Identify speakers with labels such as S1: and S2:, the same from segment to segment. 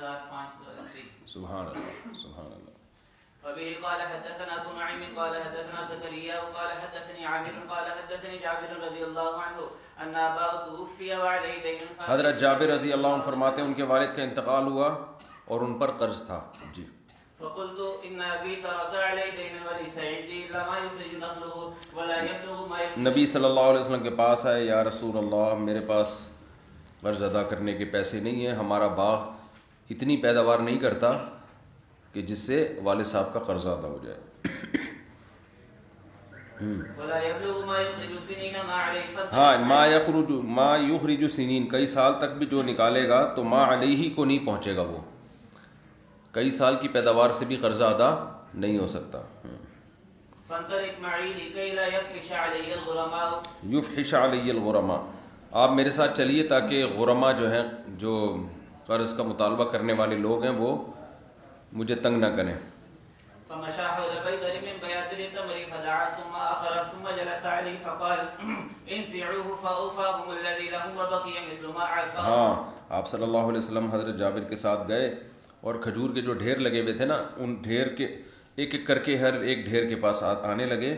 S1: سبحان اللہ سبحان اللہ.
S2: وبه قال حدثنا ابو نعيم قال حدثنا زكريا قال حدثني عامر قال حدثني جابر رضي الله عنه ان اباه توفي وعليه دين.
S1: حضرت جابر رضی اللہ عنہ فرماتے ہیں ان کے والد کا انتقال ہوا اور ان پر قرض تھا. جی.
S2: فقلت ان ابي ترك عليه دين وليس عندي الا ما يخرج نخله ولا يبلغ ما يخرج.
S1: نبی صلی اللہ علیہ وسلم کے پاس آئے, یا رسول اللہ میرے پاس قرض ادا کرنے کے پیسے نہیں ہیں, ہمارا باغ اتنی پیداوار نہیں کرتا کہ جس سے والد صاحب کا قرض ادا ہو جائے. ہاں ما یخرج سنین, کئی سال تک بھی جو نکالے گا تو ما علیہ کو نہیں پہنچے گا, وہ کئی سال کی پیداوار سے بھی قرضہ ادا نہیں ہو سکتا. یفحش علی الغرماء, آپ میرے ساتھ چلیے تاکہ غرماء جو ہیں, جو قرض کا مطالبہ کرنے والے لوگ ہیں, وہ مجھے تنگ نہ کریں. ہاں آپ صلی اللہ علیہ وسلم حضرت جابر کے ساتھ گئے اور کھجور کے جو ڈھیر لگے ہوئے تھے نا, ان ڈھیر کے ایک ایک کر کے ہر ایک ڈھیر کے پاس آنے لگے,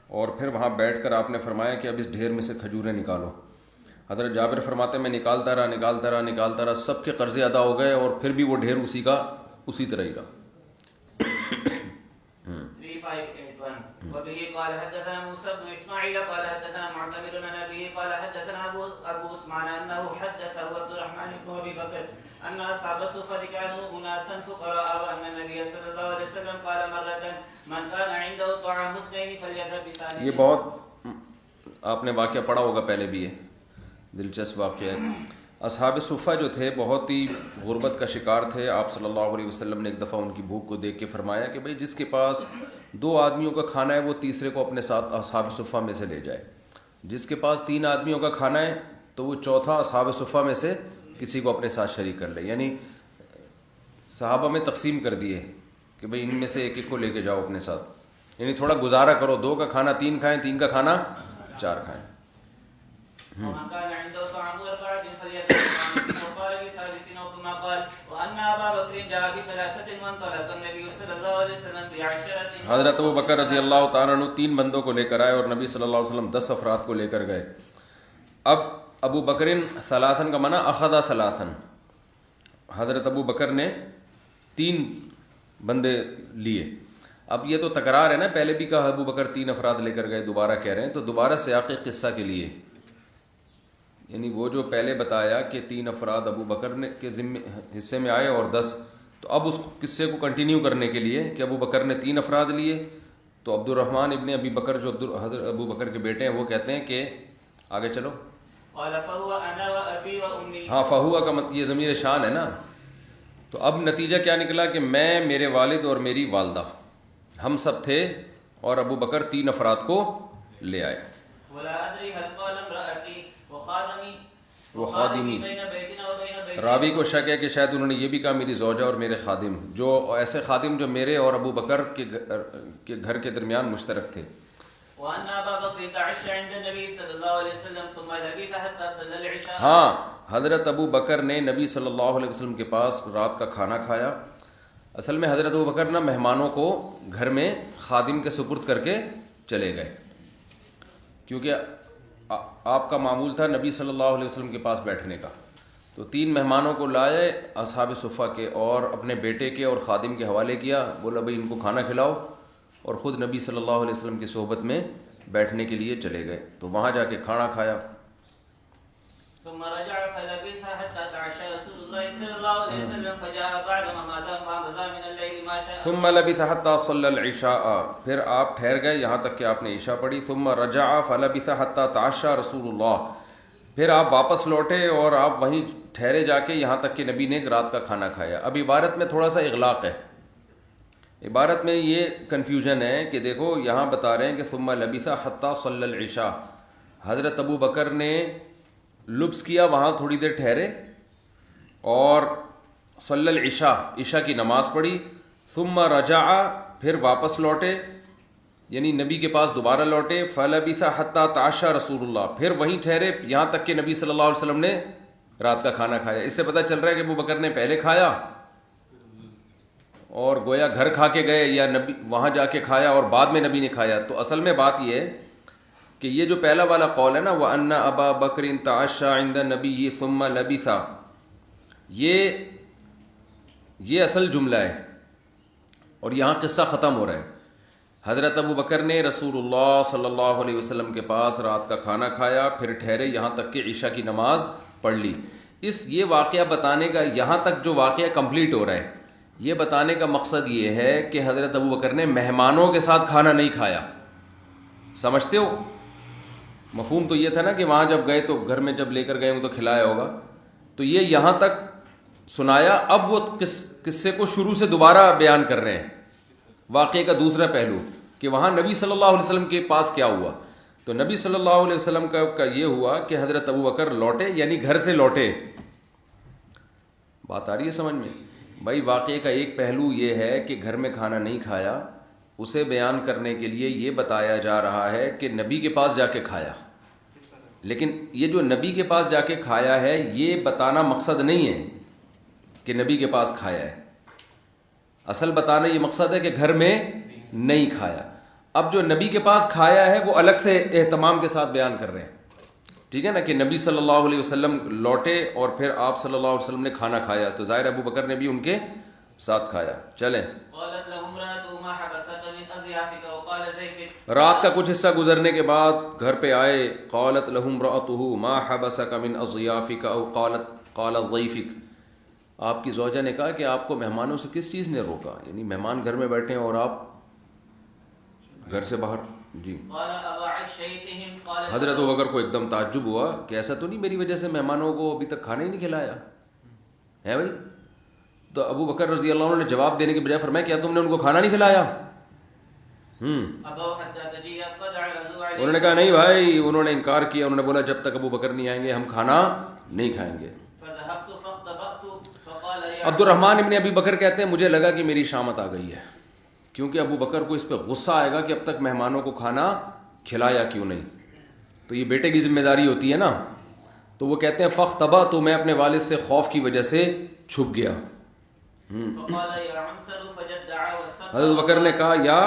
S1: اور پھر وہاں بیٹھ کر آپ نے فرمایا کہ اب اس ڈھیر میں سے کھجوریں نکالو. حضرت جابر فرماتے میں نکالتا رہا, سب کے قرضے ادا ہو گئے, اور پھر بھی وہ ڈھیر اسی طرح ہی رہا.
S2: وبه قال حدثنا موسى بن اسماعيل قال حدثنا معتمر بن ابي قال حدثنا ابو عثمان انه حدثه عبد الرحمن بن ابي بكر ان اصحاب الصفه كانوا اناسا فقراء وان النبي صلى الله عليه وسلم قال مرة من كان عنده طعام اثنين فليذهب بثانيه.
S1: یہ بہت آپ نے واقعہ پڑھا ہوگا پہلے بھی, ہے دلچسپ واقعہ ہے. اصحاب صفہ جو تھے بہت ہی غربت کا شکار تھے. آپ صلی اللہ علیہ وسلم نے ایک دفعہ ان کی بھوک کو دیکھ کے فرمایا کہ بھئی جس کے پاس 2 آدمیوں کا کھانا ہے وہ تیسرے کو اپنے ساتھ اصحاب صفہ میں سے لے جائے, جس کے پاس 3 آدمیوں کا کھانا ہے تو وہ چوتھا اصحاب صفہ میں سے کسی کو اپنے ساتھ شریک کر لے. یعنی صحابہ میں تقسیم کر دیے کہ بھئی ان میں سے ایک ایک کو لے کے جاؤ اپنے ساتھ, یعنی تھوڑا گزارا کرو, 2 کا کھانا 3 کھائیں, 3 کا کھانا 4 کھائیں.
S2: ومن كان عنده طعام أربعة فليأكل وقال بثالث أو كما قال وأن أبا بكر جاء بثلاثة وانطلق النبي صلى الله عليه وسلم بعشرة.
S1: حضرت ابو بکر رضی اللہ تعالیٰ عنہ 3 بندوں کو لے کر آئے اور نبی صلی اللہ علیہ وسلم 10 افراد کو لے کر گئے. اب ابو بکر ثلاثن کا معنی اخذ ثلاثن, حضرت ابو بکر نے 3 بندے لیے. اب یہ تو تکرار ہے نا, پہلے بھی کہا ابو بکر 3 افراد لے کر گئے, دوبارہ کہہ رہے ہیں, تو دوبارہ سیاق قصہ کے لیے, یعنی وہ جو پہلے بتایا کہ 3 افراد ابو بکر نے کے حصے میں آئے اور 10, تو اب اس قصے کو کنٹینیو کرنے کے لیے کہ ابو بکر نے 3 افراد لیے, تو عبد الرحمن ابن ابی بکر جو حضرت ابو بکر کے بیٹے ہیں وہ کہتے ہیں کہ آگے چلو. ہاں فہوا کا یہ ضمیر شان ہے نا, تو اب نتیجہ کیا نکلا کہ میں, میرے والد اور میری والدہ, ہم سب تھے, اور ابو بکر 3 افراد کو لے آئے. وہ خادمی, راوی کو شک ہے کہ شاید انہوں نے یہ بھی کہا میری زوجہ اور میرے خادم, جو ایسے خادم جو میرے اور ابو بکر کے گھر کے درمیان مشترک تھے. ہاں حضرت ابو بکر نے نبی صلی اللہ علیہ وسلم کے پاس رات کا کھانا کھایا. اصل میں حضرت ابو بکر نا مہمانوں کو گھر میں خادم کے سپرد کر کے چلے گئے, کیونکہ آپ کا معمول تھا نبی صلی اللہ علیہ وسلم کے پاس بیٹھنے کا. تو 3 مہمانوں کو لائے اصحاب صفہ کے, اور اپنے بیٹے کے اور خادم کے حوالے کیا, بولا بھئی ان کو کھانا کھلاؤ, اور خود نبی صلی اللہ علیہ وسلم کی صحبت میں بیٹھنے کے لیے چلے گئے. تو وہاں جا کے کھانا کھایا.
S2: ثم رجع فلبث حتى تعشى رسول الله صلى الله عليه وسلم فجاء بعد ما مضى من الليل ما شاء.
S1: ثم لبث حتى صلى العشاء, پھر آپ ٹھہر گئے یہاں تک کہ آپ نے عشاء پڑھی. ثم رجع فلبث حتى تعشى رسول الله, پھر آپ واپس لوٹے اور آپ وہیں ٹھہرے جا کے یہاں تک کہ نبی نے رات کا کھانا کھایا. اب عبارت میں تھوڑا سا اغلاق ہے, عبارت میں یہ کنفیوژن ہے کہ دیکھو یہاں بتا رہے ہیں کہ ثم لبث حتى صلى العشاء, حضرت ابو بکر نے لبس کیا, وہاں تھوڑی دیر ٹھہرے اور صلی العشاء, عشاء کی نماز پڑھی. ثم رجع, پھر واپس لوٹے, یعنی نبی کے پاس دوبارہ لوٹے. فلبث حتى تعشى رسول اللہ, پھر وہیں ٹھہرے یہاں تک کہ نبی صلی اللہ علیہ وسلم نے رات کا کھانا کھایا. اس سے پتہ چل رہا ہے کہ ابو بکر نے پہلے کھایا اور گویا گھر کھا کے گئے یا نبی وہاں جا کے کھایا اور بعد میں نبی نے کھایا. تو اصل میں بات یہ ہے کہ یہ جو پہلا والا قول ہے نا وَأَنَّ أَبَا بَكْرٍ تَعَشَّىٰ عِنْدَ النَّبِيِّ ثُمَّ لَبِثَ، یہ اصل جملہ ہے اور یہاں قصہ ختم ہو رہا ہے. حضرت ابو بکر نے رسول اللہ صلی اللہ علیہ وسلم کے پاس رات کا کھانا کھایا، پھر ٹھہرے یہاں تک کہ عشاء کی نماز پڑھ لی. یہ واقعہ بتانے کا، یہاں تک جو واقعہ کمپلیٹ ہو رہا ہے، یہ بتانے کا مقصد یہ ہے کہ حضرت ابو بکر نے مہمانوں کے ساتھ کھانا نہیں کھایا. سمجھتے ہو؟ مفہوم تو یہ تھا نا کہ وہاں جب گئے تو گھر میں جب لے کر گئے ہوں تو کھلایا ہوگا. تو یہ یہاں تک سنایا. اب وہ قصے کو شروع سے دوبارہ بیان کر رہے ہیں، واقعے کا دوسرا پہلو کہ وہاں نبی صلی اللہ علیہ وسلم کے پاس کیا ہوا. تو نبی صلی اللہ علیہ وسلم کا یہ ہوا کہ حضرت ابو بکر لوٹے، یعنی گھر سے لوٹے. بات آ رہی ہے سمجھ میں؟ بھائی واقعے کا ایک پہلو یہ ہے کہ گھر میں کھانا نہیں کھایا، اسے بیان کرنے کے لیے یہ بتایا جا رہا ہے کہ نبی کے پاس جا کے کھایا. لیکن یہ جو نبی کے پاس جا کے کھایا ہے یہ بتانا مقصد نہیں ہے کہ نبی کے پاس کھایا ہے. اصل بتانا یہ مقصد ہے کہ گھر میں نہیں کھایا. اب جو نبی کے پاس کھایا ہے وہ الگ سے اہتمام کے ساتھ بیان کر رہے ہیں. ٹھیک ہے نا، کہ نبی صلی اللہ علیہ وسلم لوٹے اور پھر آپ صلی اللہ علیہ وسلم نے کھانا کھایا، تو ظاہر ابو بکر نے بھی ان کے ساتھ کھایا. چلیں، رات کا کچھ حصہ گزرنے کے بعد گھر پہ آئے. قالت لهم امرأته ما حبسك من اضيافك او قالت ضيفك. آپ کی زوجہ نے کہا کہ آپ کو مہمانوں سے کس چیز نے روکا، یعنی مہمان گھر میں بیٹھے ہیں اور آپ گھر سے باہر. جی، حضرت ابوبکر کو ایک دم تعجب ہوا کہ ایسا تو نہیں میری وجہ سے مہمانوں کو ابھی تک کھانا ہی نہیں کھلایا ہے بھائی. تو ابو بکر رضی اللہ عنہ نے جواب دینے کے بجائے فرمایا کیا تم نے ان کو کھانا نہیں کھلایا؟ انہوں نے کہا نہیں بھائی، انہوں نے انکار کیا. انہوں نے بولا جب تک ابو بکر نہیں آئیں گے ہم کھانا نہیں کھائیں گے. عبد الرحمن ابن ابی بکر کہتے ہیں مجھے لگا کہ میری شامت آ گئی ہے، کیونکہ ابو بکر کو اس پہ غصہ آئے گا کہ اب تک مہمانوں کو کھانا کھلایا کیوں نہیں. تو یہ بیٹے کی ذمہ داری ہوتی ہے نا. تو وہ کہتے ہیں فاختبا، تو میں اپنے والد سے خوف کی وجہ سے چھپ گیا. حضرت بکر نے کہا یا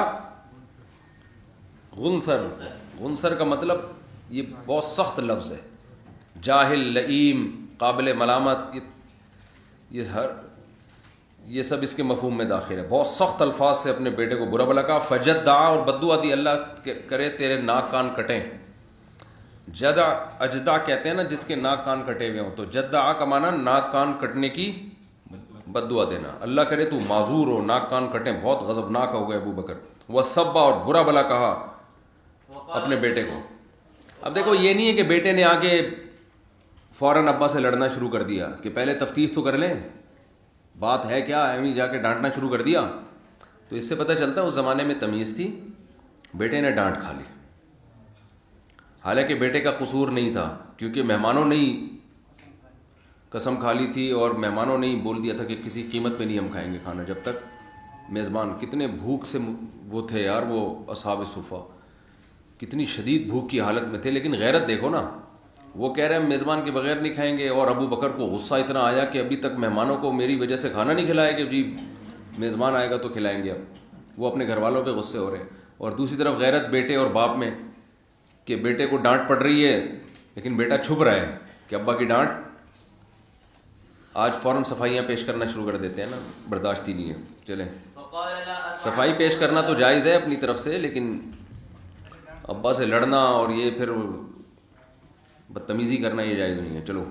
S1: غنثر. غنثر کا مطلب یہ بہت سخت لفظ ہے، جاہل، لئیم، قابل ملامت، یہ سب اس کے مفہوم میں داخل ہے. بہت سخت الفاظ سے اپنے بیٹے کو برا بھلا کہا. فجد دعا، اور بددعا دی اللہ کرے تیرے ناک کان کٹیں. جدع اجدع کہتے ہیں نا جس کے ناک کان کٹے ہوئے ہوں. تو جدع کا معنی ناک کان کٹنے کی بددعا دینا. اللہ کرے تو معذور ہو، ناک کان کٹیں. بہت غضبناک ہو گئے ابو بکر. وسبا، اور برا بھلا کہا اپنے بیٹے کو. اب دیکھو یہ نہیں ہے کہ بیٹے نے آ کے فوراً ابا سے لڑنا شروع کر دیا کہ پہلے تفتیش تو کر لیں بات ہے کیا، ایویں جا کے ڈانٹنا شروع کر دیا. تو اس سے پتہ چلتا ہے اس زمانے میں تمیز تھی. بیٹے نے ڈانٹ کھا لی، حالانکہ بیٹے کا قصور نہیں تھا، کیونکہ مہمانوں نے ہی قسم کھا لی تھی اور مہمانوں نے ہی بول دیا تھا کہ کسی قیمت پہ نہیں ہم کھائیں گے کھانا جب تک میزبان. کتنے بھوک سے وہ تھے یار، وہ اصحاب صفہ کتنی شدید بھوک کی حالت میں تھے. لیکن غیرت دیکھو نا، وہ کہہ رہے ہیں میزبان کے بغیر نہیں کھائیں گے، اور ابو بکر کو غصہ اتنا آیا کہ ابھی تک مہمانوں کو میری وجہ سے کھانا نہیں کھلایا کہ جی میزبان آئے گا تو کھلائیں گے. اب وہ اپنے گھر والوں پہ غصے ہو رہے ہیں. اور دوسری طرف غیرت بیٹے اور باپ میں کہ بیٹے کو ڈانٹ پڑ رہی ہے لیکن بیٹا چھپ رہا ہے کہ ابا کی ڈانٹ. آج فوراً صفائیاں پیش کرنا شروع کر دیتے ہیں نا، برداشت ہی نہیں ہے. چلیں، صفائی پیش کرنا تو جائز ہے اپنی طرف سے، لیکن ابا سے لڑنا اور یہ پھر بدتمیزی کرنا یہ جائز نہیں ہے. چلو،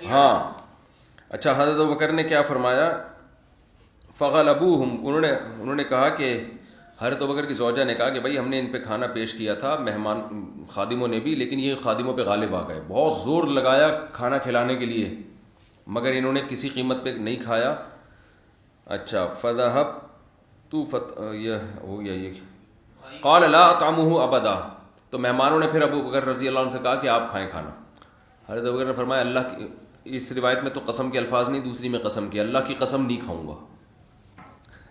S1: ہاں اچھا. حضرت ابوبکر نے کیا فرمایا؟ فغلبوہم، انہوں نے کہا کہ حضرت ابوبکر کی زوجہ نے کہا کہ بھائی ہم نے ان پہ کھانا پیش کیا تھا، مہمان خادموں نے بھی، لیکن یہ خادموں پہ غالب آ گئے. بہت زور لگایا کھانا کھلانے کے لیے مگر انہوں نے کسی قیمت پہ نہیں کھایا. اچھا، فذهب تو یہ ہو گیا یہ قال لا اطعمه ابدا. تو مہمانوں نے پھر ابو بکر رضی اللہ عنہ سے کہا کہ آپ کھائیں کھانا. حضرت ابو بکر نے فرمایا اللہ کی، اس روایت میں تو قسم کے الفاظ نہیں، دوسری میں قسم کی، اللہ کی قسم نہیں کھاؤں گا.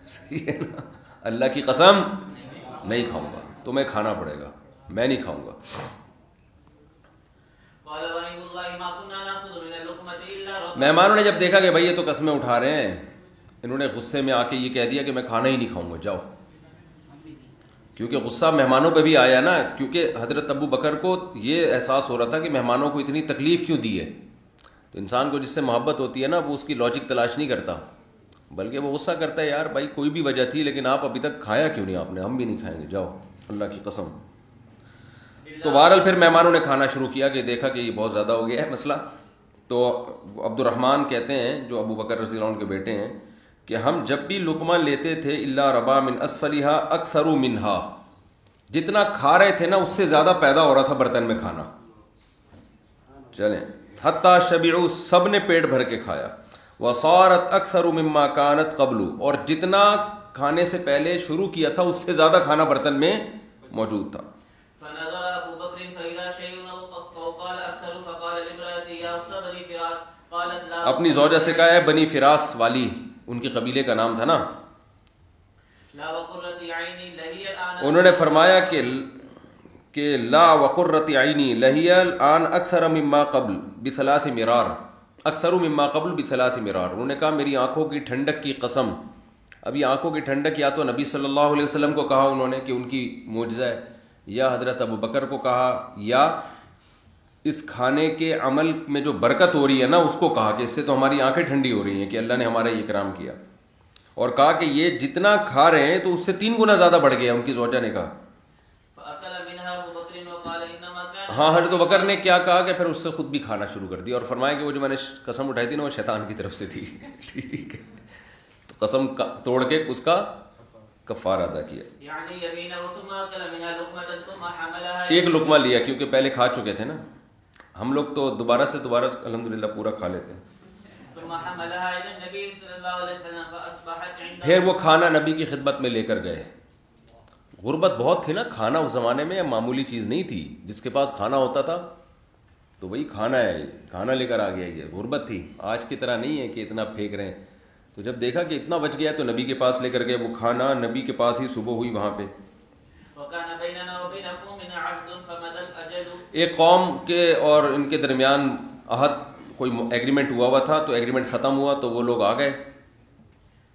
S1: صحیح ہے نا، اللہ کی قسم نہیں کھاؤں گا، تمہیں کھانا پڑے گا، میں نہیں کھاؤں گا.
S2: قال وأيم الله ما كنا نأخذ من اللقمة إلا ربنا.
S1: مہمانوں نے جب دیکھا کہ بھائی یہ تو قسمیں اٹھا رہے ہیں، انہوں نے غصے میں آ کے یہ کہہ دیا کہ میں کھانا ہی نہیں کھاؤں گا، جاؤ. کیونکہ غصہ مہمانوں پہ بھی آیا نا، کیونکہ حضرت ابو بکر کو یہ احساس ہو رہا تھا کہ مہمانوں کو اتنی تکلیف کیوں دی ہے. تو انسان کو جس سے محبت ہوتی ہے نا، وہ اس کی لاجک تلاش نہیں کرتا، بلکہ وہ غصہ کرتا ہے، یار بھائی کوئی بھی وجہ تھی لیکن آپ ابھی تک کھایا کیوں نہیں آپ نے، ہم بھی نہیں کھائیں گے، جاؤ اللہ کی قسم. تو بہرحال پھر مہمانوں نے کھانا شروع کیا کہ دیکھا کہ یہ بہت زیادہ ہو گیا ہے مسئلہ. تو عبد الرحمن کہتے ہیں جو ابو بکر رضی اللہ عنہ کے بیٹے ہیں کہ ہم جب بھی لقمہ لیتے تھے الا ربا من اسفلھا اکثر منہا، جتنا کھا رہے تھے نا اس سے زیادہ پیدا ہو رہا تھا برتن میں کھانا. چلیں حتیٰ شبعوا، سب نے پیٹ بھر کے کھایا. وصارت اکثر مما کانت قبل، اور جتنا کھانے سے پہلے شروع کیا تھا اس سے زیادہ کھانا برتن میں موجود تھا.
S2: فنظر أبو بكر فإذا شيء أو قال أكثر فقال لامرأته يا أخت بني فراس قالت لا.
S1: اپنی زوجہ سے کہا ہے، بنی فراس والی ان کے قبیلے کا نام تھا نا.
S2: لا وقرت عيني لهي الآن.
S1: انہوں نے فرمایا کہ لا وقرت عینی لہی الآن اکثر مما قبل بثلاث مرار، اکثر مما قبل بثلاث مرار. انہوں نے کہا میری آنکھوں کی ٹھنڈک کی قسم، ابھی آنکھوں کی ٹھنڈک یا تو نبی صلی اللہ علیہ وسلم کو کہا انہوں نے کہ ان کی معجزہ ہے، یا حضرت ابو بکر کو کہا، یا اس کھانے کے عمل میں جو برکت ہو رہی ہے نا اس کو کہا کہ اس سے تو ہماری آنکھیں ٹھنڈی ہو رہی ہیں کہ اللہ نے ہمارا یہ اکرام کیا. اور کہا کہ یہ جتنا کھا رہے ہیں تو اس سے 3 گنا زیادہ بڑھ گیا. ان کی زوجہ نے کہا.
S2: فأكل منها أبو بكر وقال إنما كان.
S1: ہاں حضرت بکر نے کیا کہا کہ پھر اس سے خود بھی کھانا شروع کر دیا اور فرمایا کہ وہ جو میں نے قسم اٹھائی تھی نا وہ شیطان کی طرف سے تھی. ٹھیک ہے، تو قسم توڑ کے اس کا کفارہ ادا کیا.
S2: يعني يمينه ثم أكل منها لقمة ثم حملها.
S1: ایک لقمہ لیا کیونکہ پہلے کھا چکے تھے نا. ہم لوگ تو دوبارہ سے الحمدللہ پورا کھا لیتے ہیں.
S2: ثم حملها إلى النبي صلى الله عليه وسلم فأصبحت عنده.
S1: پھر وہ کھانا نبی کی خدمت میں لے کر گئے. غربت بہت تھی نا، کھانا اس زمانے میں معمولی چیز نہیں تھی. جس کے پاس کھانا ہوتا تھا تو وہی کھانا ہے، کھانا لے کر آ گیا. یہ غربت تھی، آج کی طرح نہیں ہے کہ اتنا پھینک رہے ہیں. تو جب دیکھا کہ اتنا بچ گیا تو نبی کے پاس لے کر گئے. وہ کھانا نبی کے پاس ہی صبح ہوئی وہاں پہ.
S2: وكان بيننا وبين قومنا عهد فمضى الأجل.
S1: ایک قوم کے اور ان کے درمیان عہد، کوئی ایگریمنٹ ہوا تھا تو ایگریمنٹ ختم ہوا تو وہ لوگ آ گئے.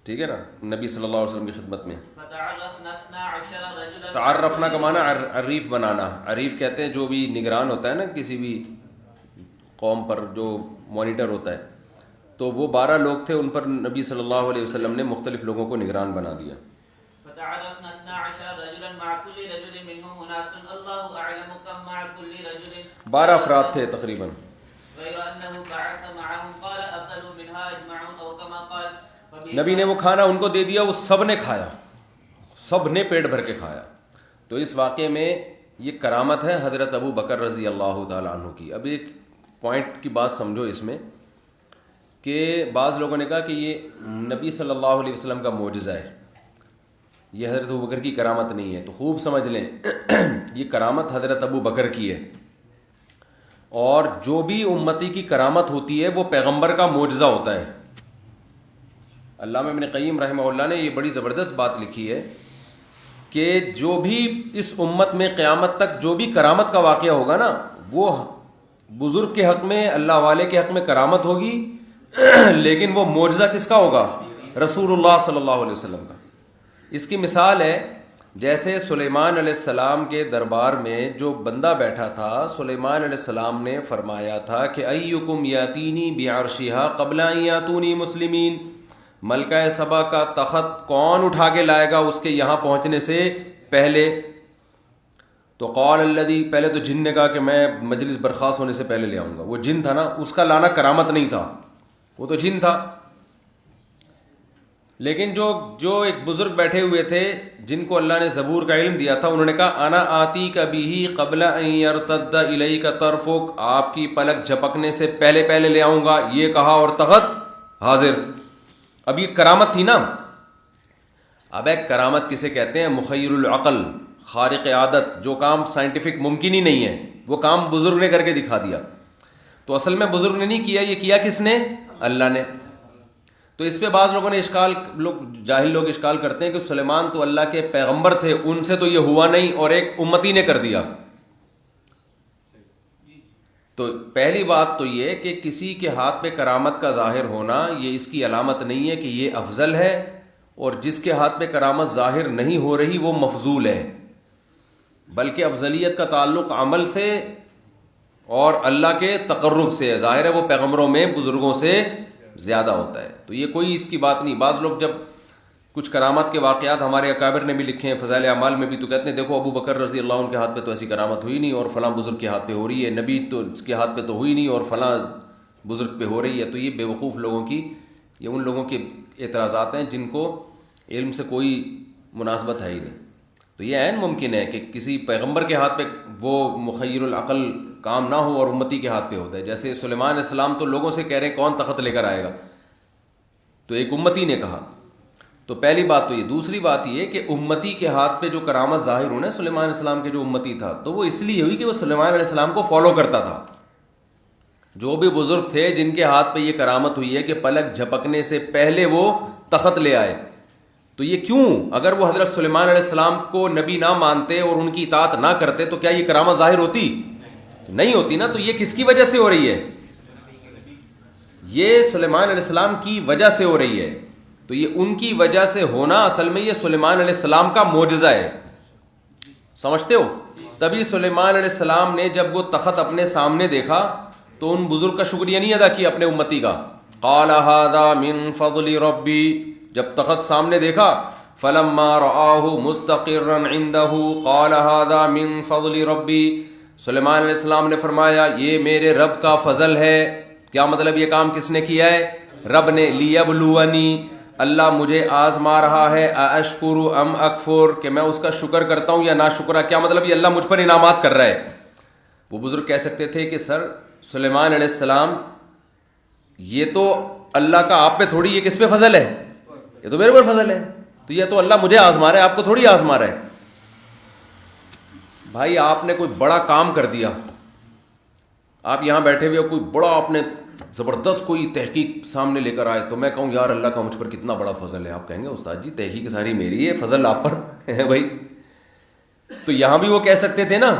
S1: ٹھیک ہے نا، نبی صلی اللہ علیہ وسلم کی خدمت میں.
S2: فتعرفنا 12 رجلا.
S1: تعرفنا کا معنی عریف بنانا. عریف کہتے ہیں جو بھی نگران ہوتا ہے نا کسی بھی قوم پر، جو مانیٹر ہوتا ہے. تو وہ 12 لوگ تھے، ان پر نبی صلی اللہ علیہ وسلم نے مختلف لوگوں کو نگران بنا دیا.
S2: فتعرفنا 12 رجلا مع كل رجل منهم اناس الله اعلم كم مع كل رجل.
S1: 12 افراد تھے تقریباً.
S2: غير انه بعث معهم قال افضل منها اجمعون او كما قال.
S1: نبی نے وہ کھانا ان کو دے دیا، وہ سب نے کھایا، سب نے پیٹ بھر کے کھایا. تو اس واقعے میں یہ کرامت ہے حضرت ابو بکر رضی اللہ تعالیٰ عنہ کی. اب ایک پوائنٹ کی بات سمجھو اس میں کہ بعض لوگوں نے کہا کہ یہ نبی صلی اللہ علیہ وسلم کا معجزہ ہے، یہ حضرت ابو بکر کی کرامت نہیں ہے. تو خوب سمجھ لیں یہ کرامت حضرت ابو بکر کی ہے. اور جو بھی امتی کی کرامت ہوتی ہے وہ پیغمبر کا معجزہ ہوتا ہے. علامہ ابن قیم رحمہ اللہ نے یہ بڑی زبردست بات لکھی ہے کہ جو بھی اس امت میں قیامت تک جو بھی کرامت کا واقعہ ہوگا نا، وہ بزرگ کے حق میں، اللہ والے کے حق میں کرامت ہوگی، لیکن وہ معجزہ کس کا ہوگا؟ رسول اللہ صلی اللہ علیہ وسلم کا. اس کی مثال ہے جیسے سلیمان علیہ السلام کے دربار میں جو بندہ بیٹھا تھا، سلیمان علیہ السلام نے فرمایا تھا کہ ایکم یاتینی بعرشہا قبل ان یاتونی مسلمین، ملکہ سبا کا تخت کون اٹھا کے لائے گا اس کے یہاں پہنچنے سے پہلے؟ تو قال الذی، پہلے تو جن نے کہا کہ میں مجلس برخاست ہونے سے پہلے لے آؤں گا. وہ جن تھا نا، اس کا لانا کرامت نہیں تھا، وہ تو جن تھا. لیکن جو ایک بزرگ بیٹھے ہوئے تھے جن کو اللہ نے زبور کا علم دیا تھا، انہوں نے کہا انا آتی کا بھی قبل ان یرتد الیک طرفک، آپ کی پلک جھپکنے سے پہلے لے آؤں گا. یہ کہا اور تخت حاضر. اب یہ کرامت تھی نا. اب ایک کرامت کسے کہتے ہیں؟ مخیر العقل، خارق عادت. جو کام سائنٹیفک ممکن ہی نہیں ہے وہ کام بزرگ نے کر کے دکھا دیا. تو اصل میں بزرگ نے نہیں کیا، یہ کیا کس نے؟ اللہ نے. تو اس پہ بعض لوگوں نے جاہل لوگ اشکال کرتے ہیں کہ سلیمان تو اللہ کے پیغمبر تھے، ان سے تو یہ ہوا نہیں اور ایک امتی نے کر دیا. تو پہلی بات تو یہ کہ کسی کے ہاتھ پہ کرامت کا ظاہر ہونا یہ اس کی علامت نہیں ہے کہ یہ افضل ہے، اور جس کے ہاتھ پہ کرامت ظاہر نہیں ہو رہی وہ مفضول ہے، بلکہ افضلیت کا تعلق عمل سے اور اللہ کے تقرب سے ہے۔ ظاہر ہے وہ پیغمبروں میں بزرگوں سے زیادہ ہوتا ہے، تو یہ کوئی اس کی بات نہیں۔ بعض لوگ جب کچھ کرامت کے واقعات ہمارے اکابر نے بھی لکھے ہیں فضائل اعمال میں بھی، تو کہتے ہیں دیکھو ابو بکر رضی اللہ عنہ کے ہاتھ پہ تو ایسی کرامت ہوئی نہیں، اور فلاں بزرگ کے ہاتھ پہ ہو رہی ہے، نبی تو اس کے ہاتھ پہ تو ہوئی نہیں اور فلاں بزرگ پہ ہو رہی ہے۔ تو یہ بیوقوف لوگوں کی، یہ ان لوگوں کے اعتراضات ہیں جن کو علم سے کوئی مناسبت ہے ہی نہیں۔ تو یہ عین ممکن ہے کہ کسی پیغمبر کے ہاتھ پہ وہ مخیر العقل کام نہ ہو اور امتی کے ہاتھ پہ ہوتا ہے۔ جیسے سلیمان علیہ السلام تو لوگوں سے کہہ رہے ہیں کون تخت لے کر آئے گا، تو ایک امتی نے کہا۔ تو پہلی بات تو یہ۔ دوسری بات یہ کہ امتی کے ہاتھ پہ جو کرامت ظاہر ہونا ہے سلیمان علیہ السلام کے جو امتی تھا، تو وہ اس لیے ہوئی کہ وہ سلیمان علیہ السلام کو فالو کرتا تھا۔ جو بھی بزرگ تھے جن کے ہاتھ پہ یہ کرامت ہوئی ہے کہ پلک جھپکنے سے پہلے وہ تخت لے آئے، تو یہ کیوں؟ اگر وہ حضرت سلیمان علیہ السلام کو نبی نہ مانتے اور ان کی اطاعت نہ کرتے تو کیا یہ کرامت ظاہر ہوتی؟ نہیں ہوتی نا۔ تو یہ کس کی وجہ سے ہو رہی ہے؟ یہ سلیمان علیہ السلام کی وجہ سے ہو رہی ہے۔ تو یہ ان کی وجہ سے ہونا اصل میں یہ سلیمان علیہ السلام کا معجزہ ہے، سمجھتے ہو؟ تبھی سلیمان علیہ السلام نے جب وہ تخت اپنے سامنے دیکھا تو ان بزرگ کا شکریہ نہیں ادا کیا اپنے امتی کا۔ قال هذا من فضل ربی، جب تخت سامنے دیکھا فلما رآہ مستقرا عنده قال هذا من فضل ربی، سلیمان علیہ السلام نے فرمایا یہ میرے رب کا فضل ہے۔ کیا مطلب؟ یہ کام کس نے کیا ہے؟ رب نے۔ لیبلونی، اللہ مجھے آزما رہا ہے، اشکر ام اکفر، کہ میں اس کا شکر کرتا ہوں یا ناشکرہ۔ کیا مطلب؟ یہ اللہ مجھ پر انعامات کر رہا ہے۔ وہ بزرگ کہہ سکتے تھے کہ سر سلیمان علیہ السلام یہ تو اللہ کا آپ پہ تھوڑی، یہ کس پہ فضل ہے؟ یہ تو میرے پر فضل ہے، تو یہ تو اللہ مجھے آزما رہا ہے، آپ کو تھوڑی آزما رہا ہے۔ بھائی آپ نے کوئی بڑا کام کر دیا، آپ یہاں بیٹھے ہوئے کوئی بڑا آپ نے زبردست کوئی تحقیق سامنے لے کر آئے، تو میں کہوں یار اللہ کا مجھ پر کتنا بڑا فضل ہے، آپ کہیں گے استاد جی تحقیق ساری میری ہے، فضل آپ پر ہے بھائی۔ تو یہاں بھی وہ کہہ سکتے تھے نا،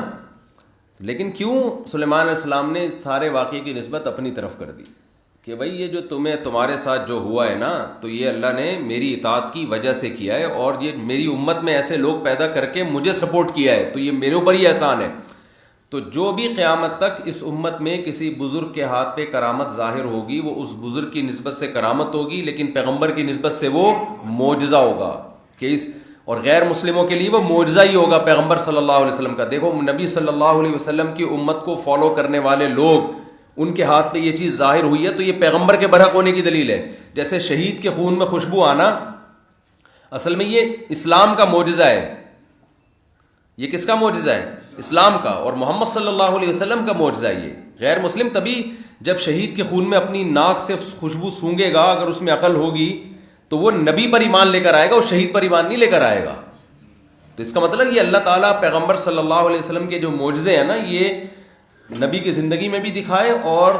S1: لیکن کیوں سلیمان علیہ السلام نے اس سارے واقعے کی نسبت اپنی طرف کر دی کہ بھائی یہ جو تمہارے ساتھ جو ہوا ہے نا، تو یہ اللہ نے میری اطاعت کی وجہ سے کیا ہے، اور یہ میری امت میں ایسے لوگ پیدا کر کے مجھے سپورٹ کیا ہے، تو یہ میرے اوپر ہی احسان ہے۔ تو جو بھی قیامت تک اس امت میں کسی بزرگ کے ہاتھ پہ کرامت ظاہر ہوگی وہ اس بزرگ کی نسبت سے کرامت ہوگی، لیکن پیغمبر کی نسبت سے وہ معجزہ ہوگا کہ اور غیر مسلموں کے لیے وہ معجزہ ہی ہوگا پیغمبر صلی اللہ علیہ وسلم کا۔ دیکھو نبی صلی اللہ علیہ وسلم کی امت کو فالو کرنے والے لوگ، ان کے ہاتھ پہ یہ چیز ظاہر ہوئی ہے تو یہ پیغمبر کے برحق ہونے کی دلیل ہے۔ جیسے شہید کے خون میں خوشبو آنا، اصل میں یہ اسلام کا معجزہ ہے۔ یہ کس کا معجزہ ہے؟ اسلام کا، اور محمد صلی اللہ علیہ وسلم کا معجزہ ہے یہ۔ غیر مسلم تبھی جب شہید کے خون میں اپنی ناک سے خوشبو سونگے گا، اگر اس میں عقل ہوگی تو وہ نبی پر ایمان لے کر آئے گا، اور شہید پر ایمان نہیں لے کر آئے گا۔ تو اس کا مطلب یہ اللہ تعالیٰ پیغمبر صلی اللہ علیہ وسلم کے جو معجزے ہیں نا، یہ نبی کی زندگی میں بھی دکھائے اور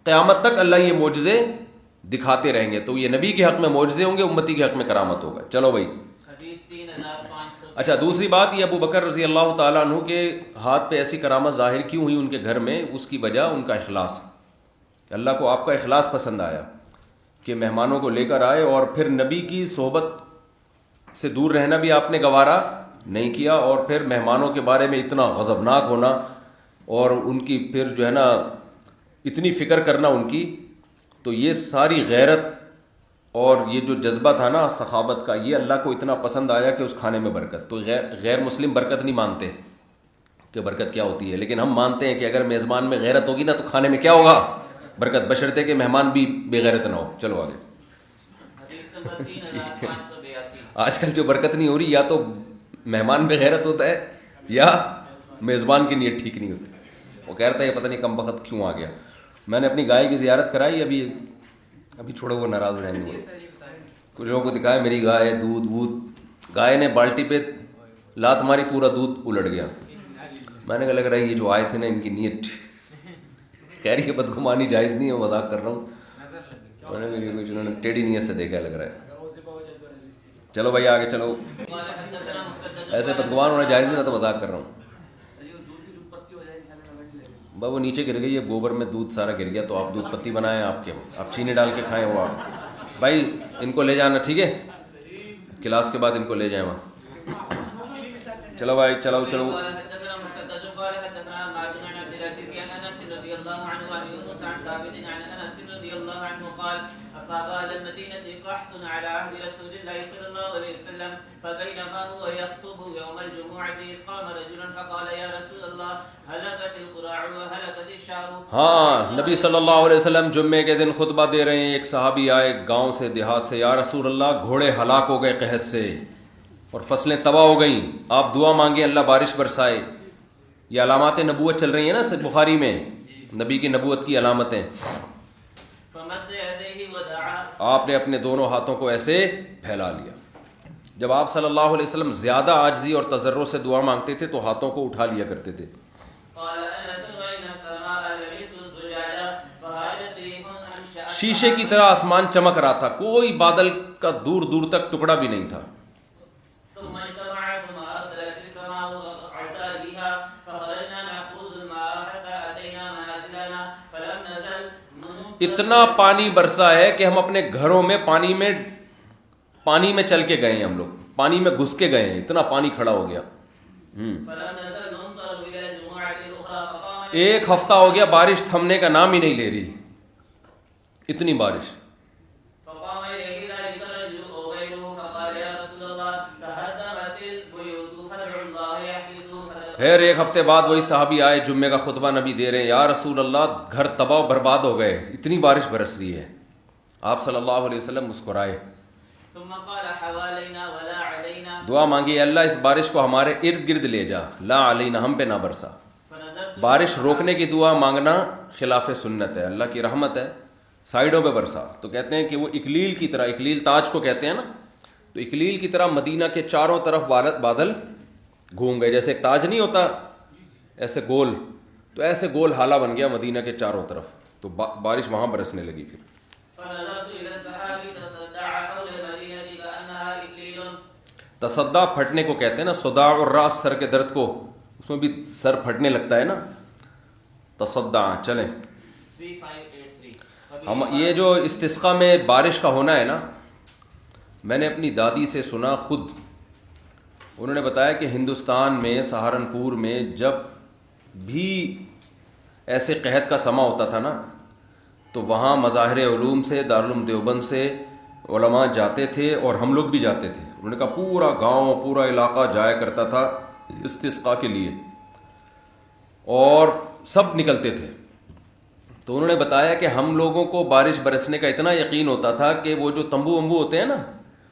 S1: قیامت تک اللہ یہ معجزے دکھاتے رہیں گے۔ تو یہ نبی کے حق میں معجزے ہوں گے، امتی کے حق میں کرامت ہوگا۔ چلو بھائی، اچھا دوسری بات یہ ابو بکر رضی اللہ تعالیٰ عنہ کے ہاتھ پہ ایسی کرامت ظاہر کیوں ہوئی ان کے گھر میں؟ اس کی وجہ ان کا اخلاص۔ اللہ کو آپ کا اخلاص پسند آیا کہ مہمانوں کو لے کر آئے، اور پھر نبی کی صحبت سے دور رہنا بھی آپ نے گوارا نہیں کیا، اور پھر مہمانوں کے بارے میں اتنا غضبناک ہونا اور ان کی پھر جو ہے نا اتنی فکر کرنا ان کی، تو یہ ساری غیرت اور یہ جو جذبہ تھا نا سخاوت کا، یہ اللہ کو اتنا پسند آیا کہ اس کھانے میں برکت۔ تو غیر مسلم برکت نہیں مانتے کہ برکت کیا ہوتی ہے، لیکن ہم مانتے ہیں کہ اگر میزبان میں غیرت ہوگی نا تو کھانے میں کیا ہوگا؟ برکت، بشرطے کہ مہمان بھی بے غیرت نہ ہو۔ چلو آگے۔ آج کل جو برکت نہیں ہو رہی، یا تو مہمان بے غیرت ہوتا ہے یا میزبان کی نیت ٹھیک نہیں ہوتی۔ وہ کہہ رہا تھا یہ پتہ نہیں کم وقت کیوں آ گیا۔ میں نے اپنی گائے کی زیارت کرائی، ابھی چھوڑو وہ ناراض ہو جائیں گے، کچھ لوگوں کو دکھایا میری گائے دودھ، گائے نے بالٹی پہ لات ماری، پورا دودھ الٹ گیا۔ میں نے کہا لگ رہا ہے یہ جو آئے تھے نا ان کی نیت، خیر یہ بدگمانی جائز نہیں ہے، مذاق کر رہا ہوں، میں نے کہا کچھ انہوں نے ٹیڑھی نیت سے دیکھا لگ رہا ہے۔ چلو بھائی آگے چلو، ایسے بدگمان ہونا جائز نہیں، میں تو مذاق کر رہا ہوں۔ وہ نیچے گر گئی ہے گوبر میں، دودھ سارا گر گیا، تو آپ دودھ پتی بنائیں، آپ کے آپ چینی ڈال کے کھائیں. وہ آپ بھائی ان کو لے جانا، ٹھیک ہے، کلاس کے بعد ان کو لے جائیں وہاں. چلو بھائی چلو چلو.
S2: أصاب أهل المدينة قحط على عهد رسول الله صلى الله عليه وسلم فبينما هو يخطب يوم الجمعة إذ قام رجل فقال يا رسول الله هلكت القراع وهلكت الشاء.
S1: ہاں نبی صلی اللہ علیہ وسلم جمعے کے دن خطبہ دے رہے ہیں، ایک صحابی آئے گاؤں سے، دیہات سے، یا رسول اللہ گھوڑے ہلاک ہو گئے قحط سے اور فصلیں تباہ ہو گئیں، آپ دعا مانگیں اللہ بارش برسائے. یہ علامات نبوت چل رہی ہیں نا بخاری میں، نبی کی نبوت کی علامتیں. آپ نے اپنے دونوں ہاتھوں کو ایسے پھیلا لیا. جب آپ صلی اللہ علیہ وسلم زیادہ عاجزی اور تضرع سے دعا مانگتے تھے تو ہاتھوں کو اٹھا لیا کرتے تھے. شیشے کی طرح آسمان چمک رہا تھا، کوئی بادل کا دور دور تک ٹکڑا بھی نہیں تھا. اتنا پانی برسا ہے کہ ہم اپنے گھروں میں پانی میں چل کے گئے ہیں، ہم لوگ پانی میں گھس کے گئے ہیں، اتنا پانی کھڑا ہو گیا. ایک ہفتہ ہو گیا بارش تھمنے کا نام ہی نہیں لے رہی، اتنی بارش. پھر ایک ہفتے بعد وہی صحابی آئے، جمعے کا خطبہ نبی دے رہے ہیں، یا رسول اللہ گھر تباہ و برباد ہو گئے، اتنی بارش برس رہی ہے. آپ صلی اللہ علیہ وسلم مسکرائے، دعا مانگی اللہ اس بارش کو ہمارے ارد گرد لے جا، لا علینا ہم پہ نہ برسا. بارش روکنے کی دعا مانگنا خلاف سنت ہے، اللہ کی رحمت ہے، سائیڈوں پہ برسا. تو کہتے ہیں کہ وہ اکلیل کی طرح، اکلیل تاج کو کہتے ہیں نا، تو اکلیل کی طرح مدینہ کے چاروں طرف بادل گھوم گئے، جیسے ایک تاج نہیں ہوتا ایسے گول، تو ایسے گول حالہ بن گیا مدینہ کے چاروں طرف، تو بارش وہاں برسنے لگی. پھر تصدع پھٹنے کو کہتے ہیں نا، صداع الراس سر کے درد کو، اس میں بھی سر پھٹنے لگتا ہے نا، تصدع. چلیں ہم یہ جو استسقاء میں بارش کا ہونا ہے نا، میں نے اپنی دادی سے سنا خود، انہوں نے بتایا کہ ہندوستان میں سہارنپور میں جب بھی ایسے قحط کا سما ہوتا تھا نا، تو وہاں مظاہر علوم سے، دارالعلوم دیوبند سے علماء جاتے تھے اور ہم لوگ بھی جاتے تھے. انہوں نے کہا پورا گاؤں پورا علاقہ جایا کرتا تھا استسقاء کے لیے اور سب نکلتے تھے. تو انہوں نے بتایا کہ ہم لوگوں کو بارش برسنے کا اتنا یقین ہوتا تھا کہ وہ جو تمبو ومبو ہوتے ہیں نا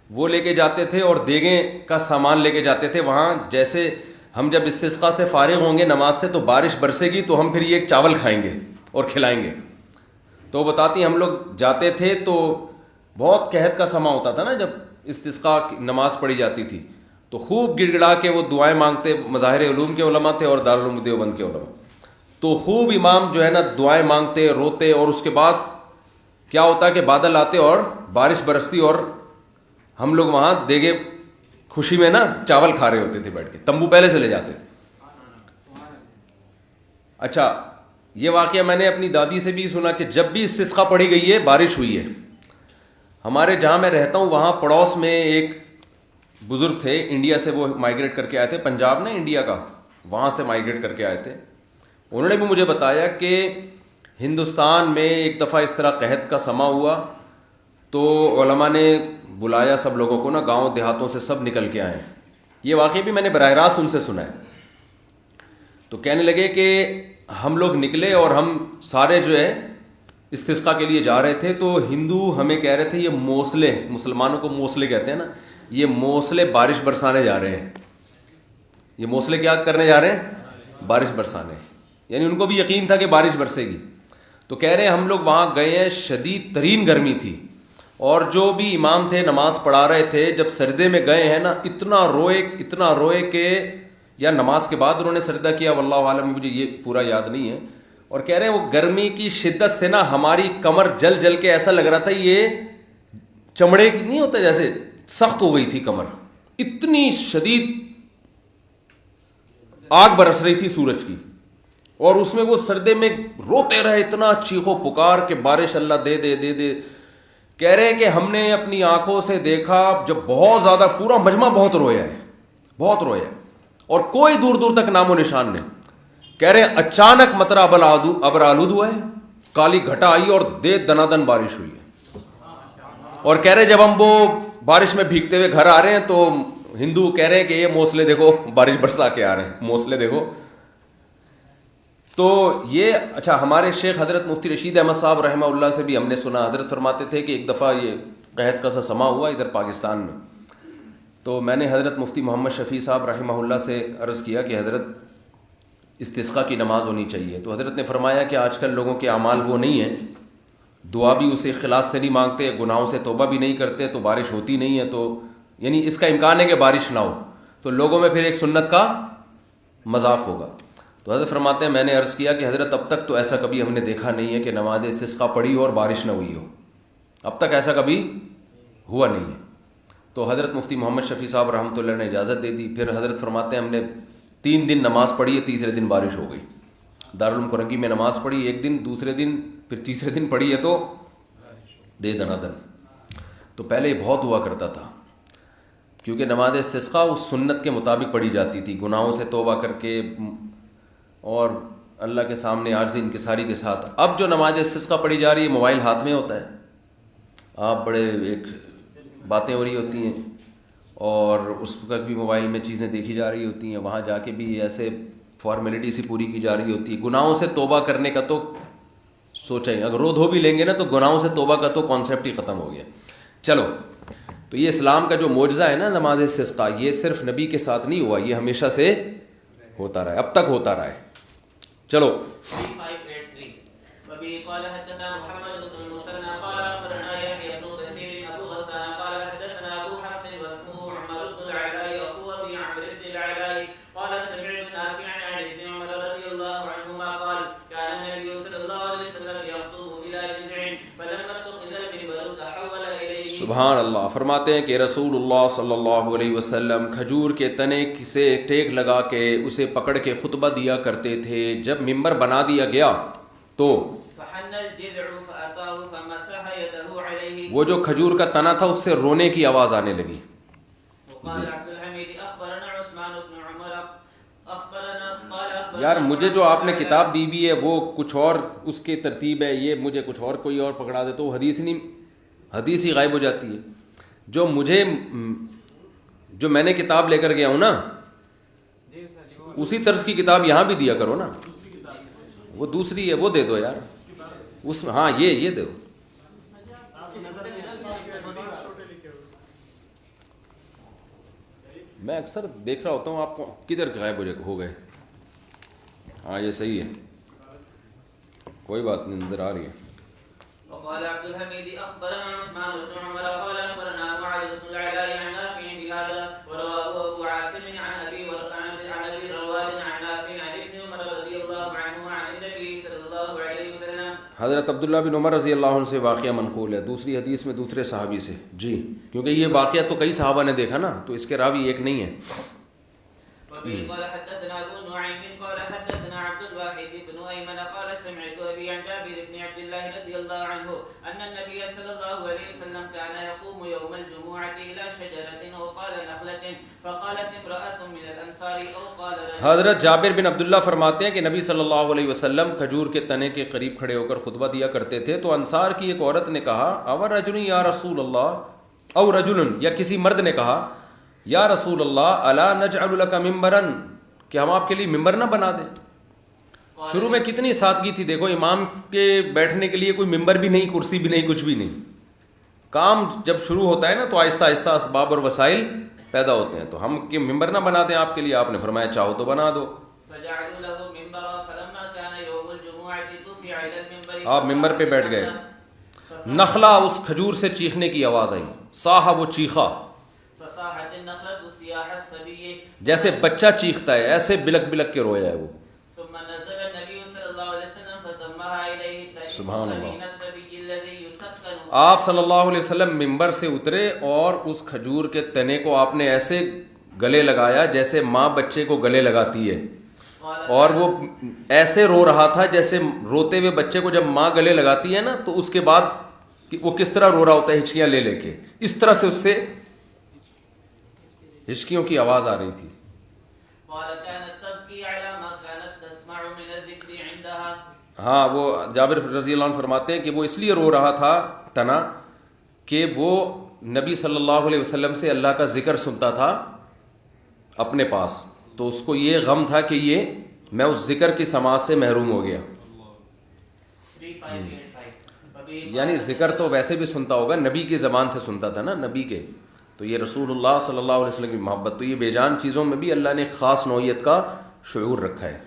S1: وہ لے کے جاتے تھے اور دیگیں کا سامان لے کے جاتے تھے وہاں. جیسے ہم جب استسقاء سے فارغ ہوں گے نماز سے تو بارش برسے گی تو ہم پھر یہ چاول کھائیں گے اور کھلائیں گے. تو بتاتی ہم لوگ جاتے تھے تو بہت قحط کا سما ہوتا تھا نا، جب استسقاء کی نماز پڑھی جاتی تھی تو خوب گڑ گڑا کے وہ دعائیں مانگتے. مظاہر علوم کے علماء تھے اور دارالعلوم دیوبند کے علماء، تو خوب امام جو ہے نا دعائیں مانگتے روتے، اور اس کے بعد کیا ہوتا کہ بادل آتے اور بارش برستی اور ہم لوگ وہاں دیگے خوشی میں نا چاول کھا رہے ہوتے تھے بیٹھ کے، تمبو پہلے سے لے جاتے تھے. اچھا یہ واقعہ میں نے اپنی دادی سے بھی سنا کہ جب بھی استسقاء پڑھی گئی ہے بارش ہوئی ہے. ہمارے جہاں میں رہتا ہوں وہاں پڑوس میں ایک بزرگ تھے، انڈیا سے وہ مائیگریٹ کر کے آئے تھے، پنجاب نا انڈیا کا، وہاں سے مائیگریٹ کر کے آئے تھے. انہوں نے بھی مجھے بتایا کہ ہندوستان میں ایک دفعہ اس طرح قحط کا سما ہوا تو علماء نے بلایا سب لوگوں کو نا، گاؤں دیہاتوں سے سب نکل کے آئے. یہ واقعہ بھی میں نے براہ راست ان سے سنا ہے. تو کہنے لگے کہ ہم لوگ نکلے اور ہم سارے جو ہے استسقاء کے لیے جا رہے تھے، تو ہندو ہمیں کہہ رہے تھے یہ موسلے، مسلمانوں کو موسلے کہتے ہیں نا، یہ موسلے بارش برسانے جا رہے ہیں. یہ موسلے کیا کرنے جا رہے ہیں؟ بارش برسانے. یعنی ان کو بھی یقین تھا کہ بارش برسے گی. تو کہہ رہے ہیں ہم لوگ وہاں گئے ہیں، شدید ترین گرمی تھی، اور جو بھی امام تھے نماز پڑھا رہے تھے جب سردے میں گئے ہیں نا اتنا روئے کہ یا نماز کے بعد انہوں نے سجدہ کیا، واللہ عالم مجھے یہ پورا یاد نہیں ہے. اور کہہ رہے ہیں وہ گرمی کی شدت سے نا ہماری کمر جل جل کے ایسا لگ رہا تھا یہ چمڑے کی نہیں ہوتا جیسے سخت ہو گئی تھی کمر، اتنی شدید آگ برس رہی تھی سورج کی. اور اس میں وہ سردے میں روتے رہے, اتنا چیخو پکار کہ بارش اللہ دے دے دے دے. کہہ رہے ہیں کہ ہم نے اپنی آنکھوں سے دیکھا جب بہت زیادہ پورا مجمع بہت رویا ہے, بہت رویا ہے, اور کوئی دور دور تک نام و نشان نہیں. کہہ رہے ہیں اچانک مطر ابر آلود ہوا ہے, کالی گھٹا آئی اور دے دنادن بارش ہوئی ہے. اور کہہ رہے جب ہم وہ بارش میں بھیگتے ہوئے گھر آ رہے ہیں تو ہندو کہہ رہے ہیں کہ یہ موسلے دیکھو, بارش برسا کے آ رہے ہیں, موسلے دیکھو. تو یہ اچھا, ہمارے شیخ حضرت مفتی رشید احمد صاحب رحمہ اللہ سے بھی ہم نے سنا, حضرت فرماتے تھے کہ ایک دفعہ یہ قحط کا سا سما ہوا ادھر پاکستان میں. تو میں نے حضرت مفتی محمد شفیع صاحب رحمہ اللہ سے عرض کیا کہ حضرت استسقاء کی نماز ہونی چاہیے. تو حضرت نے فرمایا کہ آج کل لوگوں کے اعمال وہ نہیں ہیں, دعا بھی اسے اخلاص سے نہیں مانگتے, گناہوں سے توبہ بھی نہیں کرتے, تو بارش ہوتی نہیں ہے. تو یعنی اس کا امکان ہے کہ بارش نہ ہو, تو لوگوں میں پھر ایک سنت کا مذاق ہوگا. تو حضرت فرماتے ہیں میں نے عرض کیا کہ حضرت اب تک تو ایسا کبھی ہم نے دیکھا نہیں ہے کہ نماز استسقاء پڑھی ہو اور بارش نہ ہوئی ہو, اب تک ایسا کبھی ہوا نہیں ہے. تو حضرت مفتی محمد شفیع صاحب رحمۃ اللہ نے اجازت دے دی. پھر حضرت فرماتے ہیں ہم نے 3 دن نماز پڑھی ہے, تیسرے دن بارش ہو گئی. دارالعلوم کرنگی میں نماز پڑھی ایک دن, دوسرے دن پھر تیسرے دن پڑھی ہے تو دے دنادن. تو پہلے یہ بہت ہوا کرتا تھا کیونکہ نماز استسقاء اس سنت کے مطابق پڑھی جاتی تھی, گناہوں سے توبہ کر کے اور اللہ کے سامنے عاجزی انکساری کے ساتھ. اب جو نماز استسقاء پڑھی جا رہی ہے موبائل ہاتھ میں ہوتا ہے, آپ بڑے ایک باتیں ہو رہی ہوتی ہیں اور اس وقت بھی موبائل میں چیزیں دیکھی جا رہی ہوتی ہیں, وہاں جا کے بھی ایسے فارمیلٹی سی پوری کی جا رہی ہوتی ہے. گناہوں سے توبہ کرنے کا تو سوچا ہی, اگر رو دھو بھی لیں گے نا تو گناہوں سے توبہ کا تو کانسیپٹ ہی ختم ہو گیا. چلو, تو یہ اسلام کا جو معجزہ ہے نا نماز استسقاء, یہ صرف نبی کے ساتھ نہیں ہوا, یہ ہمیشہ سے ہوتا رہا ہے, اب تک ہوتا رہا ہے. چلو, سبحان اللہ. فرماتے ہیں کہ رسول اللہ صلی اللہ علیہ وسلم کھجور کے تنے سے ٹیک لگا کے اسے پکڑ کے خطبہ دیا کرتے تھے. جب ممبر بنا دیا گیا تو وہ جو کھجور کا تنا تھا اس سے رونے کی آواز آنے لگی. یار مجھے جو آپ نے کتاب دی ہوئی ہے وہ کچھ اور اس کی ترتیب ہے, یہ مجھے کچھ اور کوئی اور پکڑا دے تو حدیث نہیں, حدیث ہی غائب ہو جاتی ہے. جو میں نے کتاب لے کر گیا ہوں نا اسی طرز کی کتاب یہاں بھی دیا کرو نا. وہ دوسری ہے وہ دے دو یار, اس میں ہاں یہ دو. میں اکثر دیکھ رہا ہوتا ہوں آپ کو کدھر غائب ہو گئے. ہاں یہ صحیح ہے, کوئی بات نہیں, اندر آ رہی ہے.
S2: وقال عبد الحميد اخبرنا عثمان بن عمر قال اخبرنا معاذ بن العلاء عن نافع بهذا ورواه ابو عاصم عن ابي رواد عن نافع عن ابن عمر رضي الله عنهما عن النبي صلى الله عليه وسلم. حضرت عبداللہ بن عمر رضی اللہ عنہ سے واقعہ منقول ہے, دوسری حدیث میں دوسرے صحابی سے. جی, کیونکہ یہ واقعہ تو کئی صحابہ نے دیکھا نا, تو اس کے راوی ایک نہیں ہے. قال حدثنا ابو نعيم قال حدثنا عبد الواحد بن ايمن قال سمعت ابي عن جابر بن عبد الله رضي الله عنه ان النبي صلى الله عليه وسلم كان يقوم يوم الجمعه الى شجره وقال نخله فقالت امراه من الانصار او قال
S1: حضرت جابر بن عبداللہ فرماتے ہیں کہ نبی صلی اللہ علیہ وسلم کھجور کے تنے کے قریب کھڑے ہو کر خطبہ دیا کرتے تھے. تو انصار کی ایک عورت نے کہا اور رجل یا رسول اللہ, او رجل یا کسی مرد نے کہا یا رسول اللہ الا نجعل لك ممبرا, کہ ہم آپ کے لیے ممبر نہ بنا دیں. شروع میں کتنی سادگی تھی, دیکھو امام کے بیٹھنے کے لیے کوئی ممبر بھی نہیں, کرسی بھی نہیں, کچھ بھی نہیں. کام جب شروع ہوتا ہے نا تو آہستہ آہستہ اسباب اور وسائل پیدا ہوتے ہیں. تو ہم کہ ممبر نہ بنا دیں آپ کے لیے, آپ نے فرمایا چاہو تو بنا دو. آپ ممبر پہ بیٹھ گئے. نخلا, اس کھجور سے چیخنے کی آواز آئی, صاح وہ چیخا, جیسے بچہ چیختا ہے ایسے بلک بلک کے رویا ہے وہ. سبحان اللہ. آپ صلی اللہ علیہ وسلم ممبر سے اترے اور اس کھجور کے تنے کو آپ نے ایسے گلے لگایا جیسے ماں بچے کو گلے لگاتی ہے. اور وہ ایسے رو رہا تھا جیسے روتے ہوئے بچے کو جب ماں گلے لگاتی ہے نا تو اس کے بعد وہ کس طرح رو رہا ہوتا ہے ہچکیاں لے لے کے, اس طرح سے اس سے ہچکیوں کی آواز آ رہی تھی. ہاں وہ جابر رضی اللہ عنہ فرماتے ہیں کہ وہ اس لیے رو رہا تھا تنا کہ وہ نبی صلی اللہ علیہ وسلم سے اللہ کا ذکر سنتا تھا اپنے پاس, تو اس کو یہ غم تھا کہ یہ میں اس ذکر کی سماعت سے محروم ہو گیا. یعنی ذکر تو ویسے بھی سنتا ہوگا, نبی کی زبان سے سنتا تھا نا نبی کے, تو یہ رسول اللہ صلی اللہ علیہ وسلم کی محبت, تو یہ بے جان چیزوں میں بھی اللہ نے خاص نوعیت کا شعور رکھا ہے.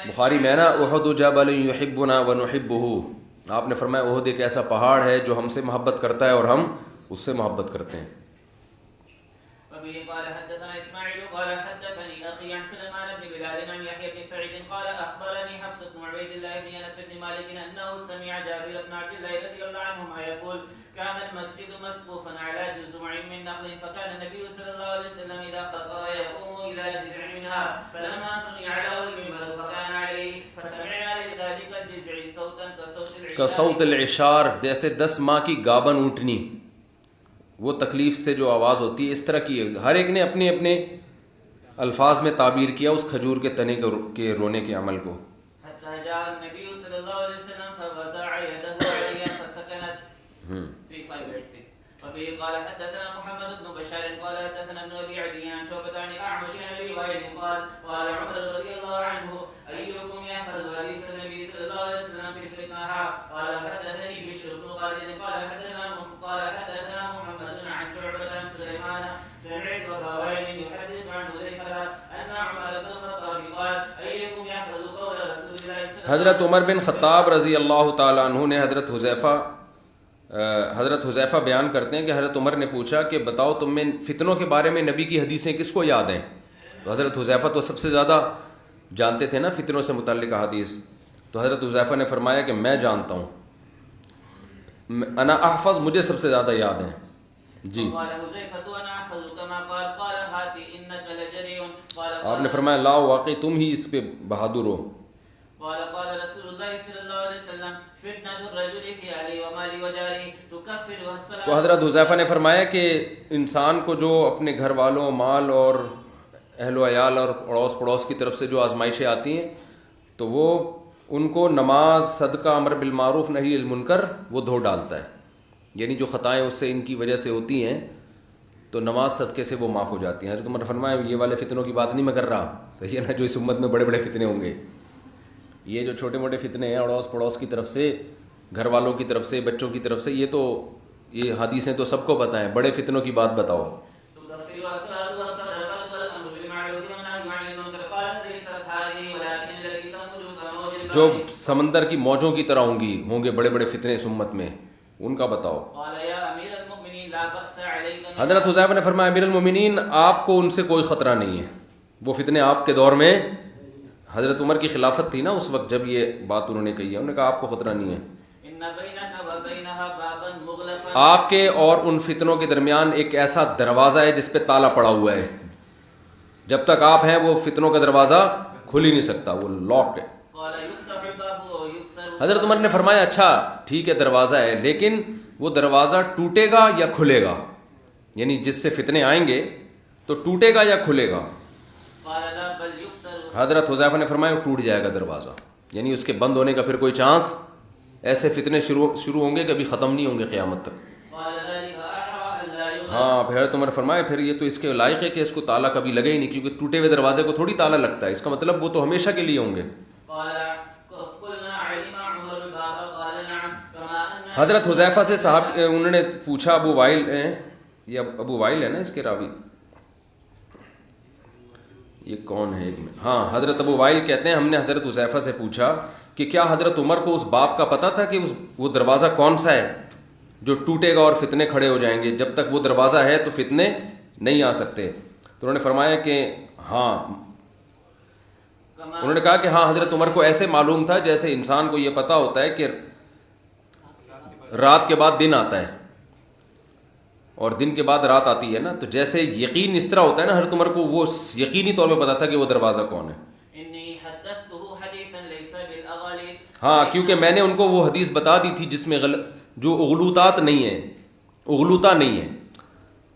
S1: بخاری میں نا احد جبل یحبنا ونحبہ, آپ نے فرمایا احد ایک ایسا پہاڑ ہے جو ہم سے محبت کرتا ہے اور ہم اس سے محبت کرتے ہیں.
S2: قال حدثنا اسماعيل قال حدثني اخي عن سليمان بن بلال عن يحيى بن سعيد قال اخبرني حفص بن عبيد الله بن انس بن مالك انه سمع جابر بن عبد الله رضي الله عنهما يقول كان المسجد مسقوفا على جذوع من نخل فكان النبي صلى الله عليه وسلم اذا خطا يقوم الى جذع منها فلما صنع له المنبر فكان عليه فسمعنا لذلك الجذع صوتا
S1: كصوت العشار, جیسے 10 ماہ کی گابن اونٹنی وہ تکلیف سے جو آواز ہوتی ہے اس طرح کی. ہر ایک نے اپنے اپنے الفاظ میں تعبیر کیا اس کھجور کے تنے کے رونے کے عمل کو.
S2: قال حدثنا محمد بن بشار قال حدثنا ابن ابي عدي عن شعبة عن الاعمش عن ابي وائل قال عمر رضي الله عنه ايكم يحفظ حديث النبي صلى الله عليه وسلم في الفتنة قال حدثني بشر بن خالد قال حدثنا محمد عن شعبة عن سليمان سمعت ابا وائل يحدث عن حذيفة ان عمر بن الخطاب قال ايكم يحفظ قول رسول الله صلى الله عليه وسلم.
S1: حضرت عمر بن خطاب رضی اللہ تعالی عنہ نے حضرت حذیفہ بیان کرتے ہیں کہ حضرت عمر نے پوچھا کہ بتاؤ تم میں فتنوں کے بارے میں نبی کی حدیثیں کس کو یاد ہیں. تو حضرت حذیفہ تو سب سے زیادہ جانتے تھے نا فتنوں سے متعلق حدیث, تو حضرت حذیفہ نے فرمایا کہ میں جانتا ہوں, انا احفظ, مجھے سب سے زیادہ یاد ہیں. جی آپ نے فرمایا لا واقعی تم ہی اس پہ بہادر ہو.
S2: قال رسول الله صلى الله عليه وسلم فتنة الرجل في اهله وماله وجاره تكفر والصلاة.
S1: تو حضرت حذیفہ نے فرمایا کہ انسان کو جو اپنے گھر والوں, مال اور اہل و عیال اور اڑوس پڑوس کی طرف سے جو آزمائشیں آتی ہیں تو وہ ان کو نماز, صدقہ, امر بالمعروف نہی عن المنکر وہ دھو ڈالتا ہے. یعنی جو خطائیں اس سے ان کی وجہ سے ہوتی ہیں تو نماز صدقے سے وہ معاف ہو جاتی ہیں. حضرت عمر نے فرمایا یہ والے فتنوں کی بات نہیں میں کر رہا, صحیح ہے نا, جو اس امت میں بڑے بڑے فتنے ہوں گے. یہ جو چھوٹے موٹے فتنے ہیں اڑوس پڑوس کی طرف سے, گھر والوں کی طرف سے, بچوں کی طرف سے, یہ تو یہ حدیثیں تو سب کو پتہ ہیں. بڑے فتنوں کی بات بتاؤ. جو سمندر کی موجوں کی طرح ہوں گے بڑے بڑے فتنے اس امت میں, ان کا بتاؤ. حضرت حذیفہ نے فرمایا امیر المومنین آپ کو ان سے کوئی خطرہ نہیں ہے. وہ فتنے آپ کے دور میں, حضرت عمر کی خلافت تھی نا اس وقت جب یہ بات انہوں نے کہی ہے, انہوں نے کہا آپ کو خطرہ نہیں ہے. آپ کے اور ان فتنوں کے درمیان ایک ایسا دروازہ ہے جس پہ تالا پڑا ہوا ہے, جب تک آپ ہیں وہ فتنوں کا دروازہ کھل ہی نہیں سکتا, وہ لاکڈ ہے. حضرت عمر نے فرمایا اچھا ٹھیک ہے دروازہ ہے, لیکن وہ دروازہ ٹوٹے گا یا کھلے گا, یعنی جس سے فتنے آئیں گے تو ٹوٹے گا یا کھلے گا. حضرت حذیفہ نے فرمایا ٹوٹ جائے گا دروازہ, یعنی اس کے بند ہونے کا پھر کوئی چانس, ایسے فتنے شروع ہوں گے کبھی ختم نہیں ہوں گے قیامت تک. ہاں پھر عمر فرمایا پھر یہ تو اس کے لائق ہے کہ اس کو تالا کبھی لگے ہی نہیں, کیونکہ ٹوٹے ہوئے دروازے کو تھوڑی تالا لگتا ہے, اس کا مطلب وہ تو ہمیشہ کے لیے ہوں گے. حضرت حذیفہ سے صاحب انہوں نے پوچھا, ابو وائل ہیں, یہ ابو وائل ہے نا اس کے راوی, یہ کون ہے؟ ہاں حضرت ابو وائل کہتے ہیں ہم نے حضرت حذیفہ سے پوچھا کہ کیا حضرت عمر کو اس باب کا پتہ تھا کہ وہ دروازہ کون سا ہے جو ٹوٹے گا اور فتنے کھڑے ہو جائیں گے, جب تک وہ دروازہ ہے تو فتنے نہیں آ سکتے. تو انہوں نے فرمایا کہ ہاں, انہوں نے کہا کہ ہاں حضرت عمر کو ایسے معلوم تھا جیسے انسان کو یہ پتہ ہوتا ہے کہ رات کے بعد دن آتا ہے, اور دن کے بعد رات آتی ہے نا, تو جیسے یقین اس طرح ہوتا ہے نا, حضرت عمر کو وہ یقینی طور پہ پتا تھا کہ وہ دروازہ کون ہے. ہاں, کیونکہ میں نے ان کو وہ حدیث بتا دی تھی جس میں جو اغلوطات نہیں ہیں, اغلوطہ نہیں ہے.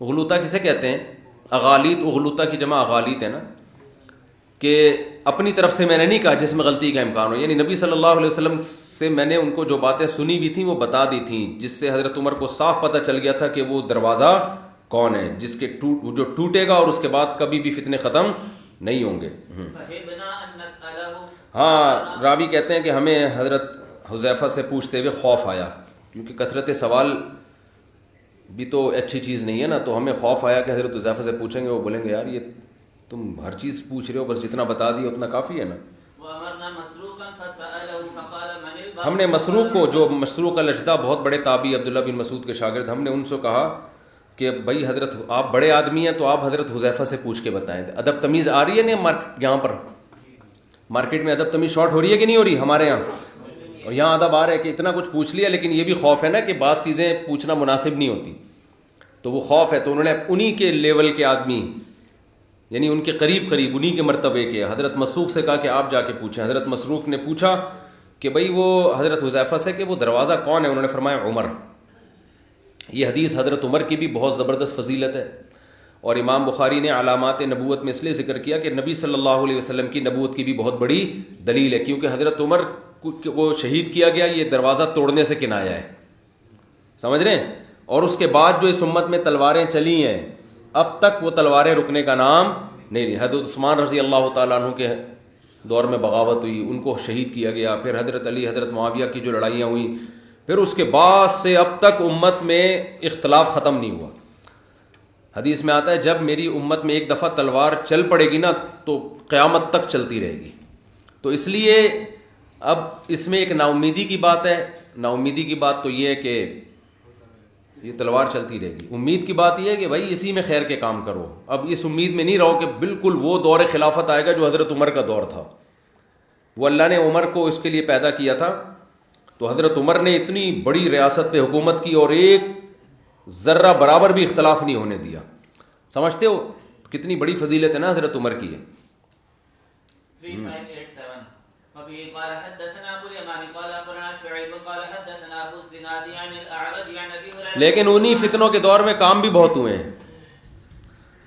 S1: اغلوطہ کسے کہتے ہیں؟ اغالیت. اغلوطہ کی جمع اغالیت ہے نا, کہ اپنی طرف سے میں نے نہیں کہا جس میں غلطی کا امکان ہو. یعنی نبی صلی اللہ علیہ وسلم سے میں نے ان کو جو باتیں سنی ہوئی تھیں وہ بتا دی تھیں, جس سے حضرت عمر کو صاف پتہ چل گیا تھا کہ وہ دروازہ کون ہے جس کے جو ٹوٹے گا اور اس کے بعد کبھی بھی فتنے ختم نہیں ہوں گے. ہاں, راوی کہتے ہیں کہ ہمیں حضرت حذیفہ سے پوچھتے ہوئے خوف آیا, کیونکہ کثرت سوال بھی تو اچھی چیز نہیں ہے نا, تو ہمیں خوف آیا کہ حضرت حذیفہ سے پوچھیں گے, وہ بولیں گے یار یہ تم ہر چیز پوچھ رہے ہو, بس جتنا بتا دیا اتنا کافی ہے نا. ہم نے مسروق کو, جو مسروق الاجدع بہت بڑے تابعی عبداللہ بن مسعود کے شاگرد, ہم نے ان سے کہا کہ بھائی حضرت آپ بڑے آدمی ہیں تو آپ حضرت حذیفہ سے پوچھ کے بتائیں. ادب تمیز آ رہی ہے نا یہاں پر مارکیٹ میں, ادب تمیز شارٹ ہو رہی ہے کہ نہیں ہو رہی ہمارے یہاں؟ اور یہاں ادب آ رہا ہے کہ اتنا کچھ پوچھ لیا, لیکن یہ بھی خوف ہے نا کہ بعض چیزیں پوچھنا مناسب نہیں ہوتی, تو وہ خوف ہے. تو انہوں نے انہی کے لیول کے آدمی, یعنی ان کے قریب انہی کے مرتبے کے حضرت مسروق سے کہا کہ آپ جا کے پوچھیں. حضرت مسروق نے پوچھا کہ بھئی وہ حضرت حذیفہ سے کہ وہ دروازہ کون ہے؟ انہوں نے فرمایا عمر. یہ حدیث حضرت عمر کی بھی بہت زبردست فضیلت ہے, اور امام بخاری نے علامات نبوت میں اس لیے ذکر کیا کہ نبی صلی اللہ علیہ وسلم کی نبوت کی بھی بہت بڑی دلیل ہے, کیونکہ حضرت عمر کو شہید کیا گیا, یہ دروازہ توڑنے سے کنایا ہے, سمجھ رہے ہیں؟ اور اس کے بعد جو اس امت میں تلواریں چلی ہیں اب تک وہ تلواریں رکنے کا نام نہیں لی. حضرت عثمان رضی اللہ تعالیٰ عنہ کے دور میں بغاوت ہوئی, ان کو شہید کیا گیا. پھر حضرت علی حضرت معاویہ کی جو لڑائیاں ہوئیں, پھر اس کے بعد سے اب تک امت میں اختلاف ختم نہیں ہوا. حدیث میں آتا ہے جب میری امت میں ایک دفعہ تلوار چل پڑے گی نا تو قیامت تک چلتی رہے گی. تو اس لیے اب اس میں ایک نا امیدی کی بات ہے. نا امیدی کی بات تو یہ ہے کہ یہ تلوار چلتی رہے گی. امید کی بات یہ ہے کہ بھائی اسی میں خیر کے کام کرو. اب اس امید میں نہیں رہو کہ بالکل وہ دور خلافت آئے گا جو حضرت عمر کا دور تھا. وہ اللہ نے عمر کو اس کے لیے پیدا کیا تھا, تو حضرت عمر نے اتنی بڑی ریاست پہ حکومت کی اور ایک ذرہ برابر بھی اختلاف نہیں ہونے دیا. سمجھتے ہو کتنی بڑی فضیلت ہے نا حضرت عمر کی ہے.
S2: 3587 قال حدثنا ابو اليمان قال اخبرنا شعيب قال حدثنا ابو الزناد عن الاعرج عن ابي هريره.
S1: لیکن انہی فتنوں کے دور میں کام بھی بہت ہوئے ہیں.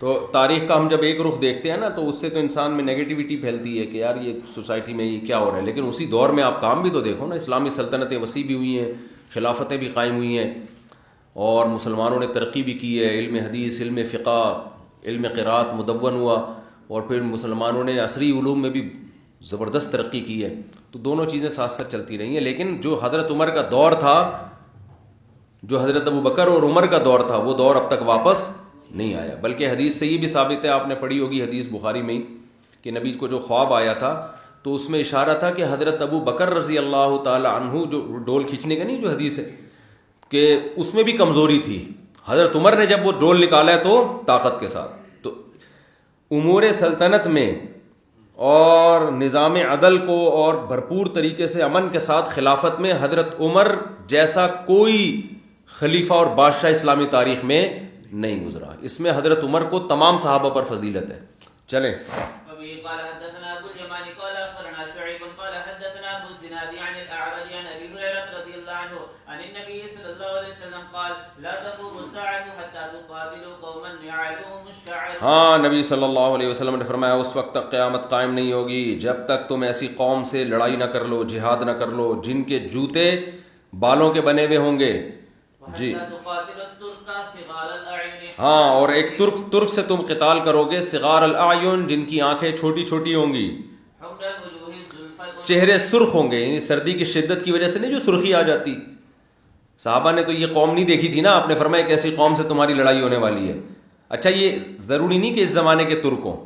S1: تو تاریخ کا ہم جب ایک رخ دیکھتے ہیں نا تو اس سے تو انسان میں نیگیٹیوٹی پھیلتی ہے کہ یار یہ سوسائٹی میں یہ کیا ہو رہا ہے, لیکن اسی دور میں آپ کام بھی تو دیکھو نا. اسلامی سلطنتیں وسیع بھی ہوئی ہیں, خلافتیں بھی قائم ہوئی ہیں, اور مسلمانوں نے ترقی بھی کی ہے. علم حدیث, علم فقہ, علم قرات مدون ہوا, اور پھر مسلمانوں نے عصری علوم میں بھی زبردست ترقی کی ہے. تو دونوں چیزیں ساتھ ساتھ چلتی رہی ہیں. لیکن جو حضرت عمر کا دور تھا, جو حضرت ابو بکر اور عمر کا دور تھا, وہ دور اب تک واپس نہیں آیا. بلکہ حدیث سے یہ بھی ثابت ہے, آپ نے پڑھی ہوگی حدیث بخاری میں, کہ نبی کو جو خواب آیا تھا تو اس میں اشارہ تھا کہ حضرت ابو بکر رضی اللہ تعالی عنہ, جو ڈول کھینچنے کا نہیں جو حدیث ہے, کہ اس میں بھی کمزوری تھی. حضرت عمر نے جب وہ ڈول نکالا ہے تو طاقت کے ساتھ. تو امور سلطنت میں اور نظام عدل کو اور بھرپور طریقے سے امن کے ساتھ خلافت میں حضرت عمر جیسا کوئی خلیفہ اور بادشاہ اسلامی تاریخ میں نہیں گزرا. اس میں حضرت عمر کو تمام صحابہ پر فضیلت ہے. چلیں.
S2: قال حدثنا ابو اليمان قال اخبرنا شعيب قال حدثنا ابو الزناد عن الاعرج عن ابي هريره رضي الله عنه عن النبي صلى الله عليه وسلم قال لا تقوم الساعه حتى تقاتلوا قوما يعلوهم الشعر.
S1: ہاں, نبی صلی اللہ علیہ وسلم نے فرمایا اس وقت تک قیامت قائم نہیں ہوگی جب تک تم ایسی قوم سے لڑائی نہ کر لو, جہاد نہ کر لو جن کے جوتے بالوں کے بنے ہوئے ہوں گے. جی ہاں, اور ایک ترک سے تم قتال کرو گے, صغار الاعین, جن کی آنکھیں چھوٹی چھوٹی ہوں گی, چہرے سرخ ہوں گے. یعنی سردی کی شدت کی وجہ سے نہیں جو سرخی آ جاتی. صحابہ نے تو یہ قوم نہیں دیکھی تھی نا, آپ نے فرمایا کہ ایسی قوم سے تمہاری لڑائی ہونے والی ہے. اچھا, یہ ضروری نہیں کہ اس زمانے کے ترک ہوں,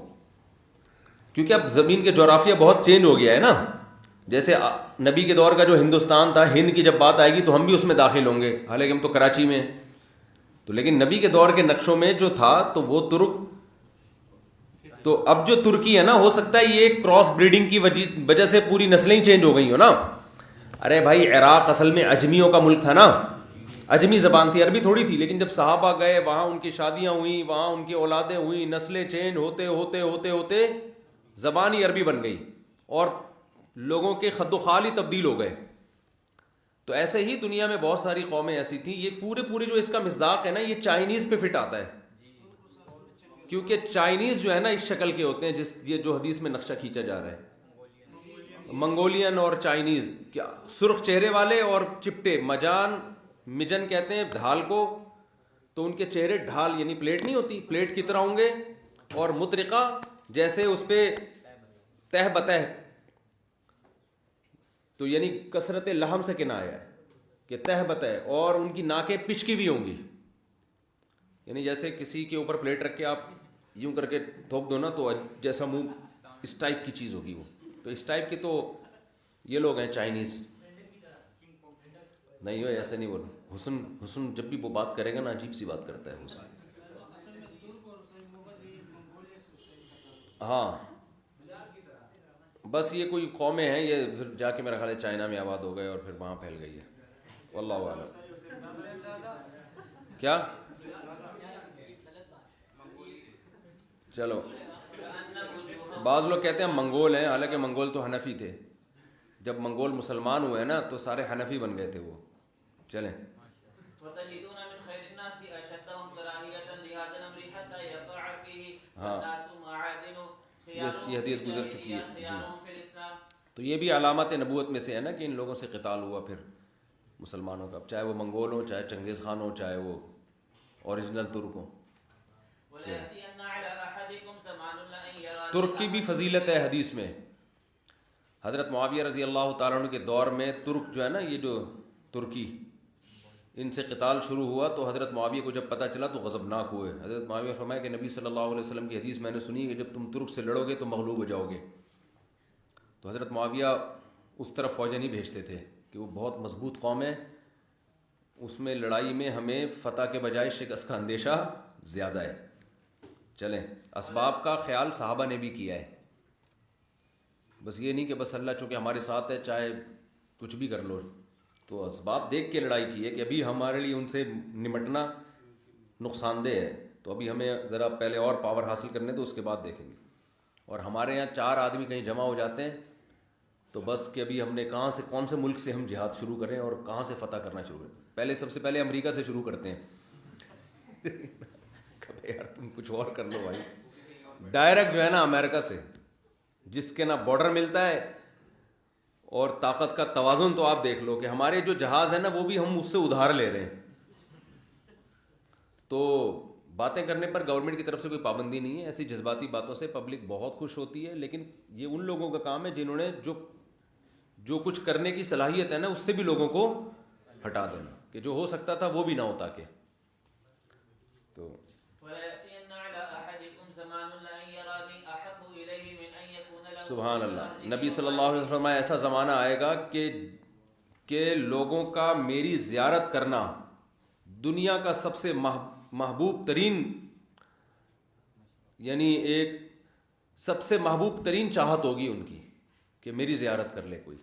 S1: کیونکہ اب زمین کے جغرافیہ بہت چینج ہو گیا ہے نا. جیسے نبی کے دور کا جو ہندوستان تھا, ہند کی جب بات آئے گی تو ہم بھی اس میں داخل ہوں گے, حالانکہ ہم تو کراچی میں ہیں. تو لیکن نبی کے دور کے نقشوں میں جو تھا تو وہ ترک. تو اب جو ترکی ہے نا, ہو سکتا ہے یہ کراس بریڈنگ کی وجہ سے پوری نسلیں چینج ہو گئی ہو نا. ارے بھائی, عراق اصل میں اجمیوں کا ملک تھا نا, اجمی زبان تھی، عربی تھوڑی تھی، لیکن جب صحابہ گئے وہاں ان کی شادیاں ہوئیں، وہاں ان کی اولادیں ہوئیں، نسلیں چینج ہوتے ہوتے ہوتے ہوتے زبان ہی عربی بن گئی اور لوگوں کے خد و خال ہی تبدیل ہو گئے. تو ایسے ہی دنیا میں بہت ساری قومیں ایسی تھیں. یہ پورے جو اس کا مصداق ہے نا، یہ چائنیز پہ فٹ آتا ہے، کیونکہ چائنیز جو ہے نا اس شکل کے ہوتے ہیں، یہ جو حدیث میں نقشہ کھینچا جا رہا ہے، منگولین اور چائنیز، کیا سرخ چہرے والے اور چپٹے، مجن کہتے ہیں ڈھال کو، تو ان کے چہرے ڈھال یعنی پلیٹ نہیں ہوتی، پلیٹ کی طرح ہوں گے، اور مطرقہ جیسے اس پہ تہ بتہ، تو یعنی کثرت لحم سے کنایا ہے کہ تہ بتہ، اور ان کی ناکیں پچکی بھی ہوں گی، یعنی جیسے کسی کے اوپر پلیٹ رکھ کے آپ یوں کر کے تھوپ دو نا تو جیسا منہ اس ٹائپ کی چیز ہوگی وہ. تو اس ٹائپ کی تو یہ لوگ ہیں چائنیز. نہیں ہو ایسے نہیں بولو. حسن جب بھی وہ بات کرے گا نا عجیب سی بات کرتا ہے حسن. ہاں بس یہ کوئی قومیں ہیں، یہ پھر جا کے میرا خیال ہے چائنا میں آباد ہو گئے اور پھر وہاں پھیل گئی ہے. واللہ اعلم. کیا چلو بعض لوگ کہتے ہیں منگول ہیں، حالانکہ منگول تو حنفی تھے. جب منگول مسلمان ہوئے نا تو سارے حنفی بن گئے تھے وہ. چلیں ہاں یہ حدیث گزر چکی ہے جی. تو یہ بھی علامات نبوت میں سے ہے نا کہ ان لوگوں سے قتال ہوا پھر مسلمانوں کا، چاہے وہ منگول ہوں، چاہے چنگیز خان ہو، چاہے وہ اوریجنل ترک ہوں. ترک کی بھی فضیلت ہے حدیث میں. حضرت معاویہ رضی اللہ تعالیٰ عنہ کے دور میں ترک جو ہے نا، یہ جو ترکی، ان سے قتال شروع ہوا تو حضرت معاویہ کو جب پتہ چلا تو غضبناک ہوئے. حضرت معاویہ فرمایا کہ نبی صلی اللہ علیہ وسلم کی حدیث میں نے سنی کہ جب تم ترک سے لڑو گے تو مغلوب ہو جاؤ گے. تو حضرت معاویہ اس طرف فوجیں نہیں بھیجتے تھے کہ وہ بہت مضبوط قوم ہے، اس میں لڑائی میں ہمیں فتح کے بجائے شکست کا اندیشہ زیادہ ہے. چلیں اسباب کا خیال صحابہ نے بھی کیا ہے، بس یہ نہیں کہ بس اللہ چونکہ ہمارے ساتھ ہے چاہے کچھ بھی کر لو. تو اسباب دیکھ کے لڑائی کی ہے کہ ابھی ہمارے لیے ان سے نمٹنا نقصان دہ ہے، تو ابھی ہمیں ذرا پہلے اور پاور حاصل کرنے تو اس کے بعد دیکھیں گے. اور ہمارے یہاں 4 آدمی کہیں جمع ہو جاتے ہیں تو بس کہ ابھی ہم نے کہاں سے کون سے ملک سے ہم جہاد شروع کریں اور کہاں سے فتح کرنا شروع کریں. سب سے پہلے امریکہ سے شروع کرتے ہیں. یار تم کچھ اور کر لو بھائی. ڈائریکٹ جو ہے نا امریکہ سے، جس کے نہ بارڈر ملتا ہے اور طاقت کا توازن، تو آپ دیکھ لو کہ ہمارے جو جہاز ہیں نا وہ بھی ہم اس سے ادھار لے رہے ہیں. تو باتیں کرنے پر گورنمنٹ کی طرف سے کوئی پابندی نہیں ہے، ایسی جذباتی باتوں سے پبلک بہت خوش ہوتی ہے، لیکن یہ ان لوگوں کا کام ہے جنہوں نے جو کچھ کرنے کی صلاحیت ہے نا اس سے بھی لوگوں کو ہٹا دینا، کہ جو ہو سکتا تھا وہ بھی نہ ہوتا. کہ تو سبحان اللہ. نبی صلی اللہ علیہ وسلم ایسا زمانہ آئے گا کہ لوگوں کا میری زیارت کرنا دنیا کا سب سے محبوب ترین، یعنی ایک سب سے محبوب ترین چاہت ہوگی ان کی کہ میری زیارت کر لے کوئی.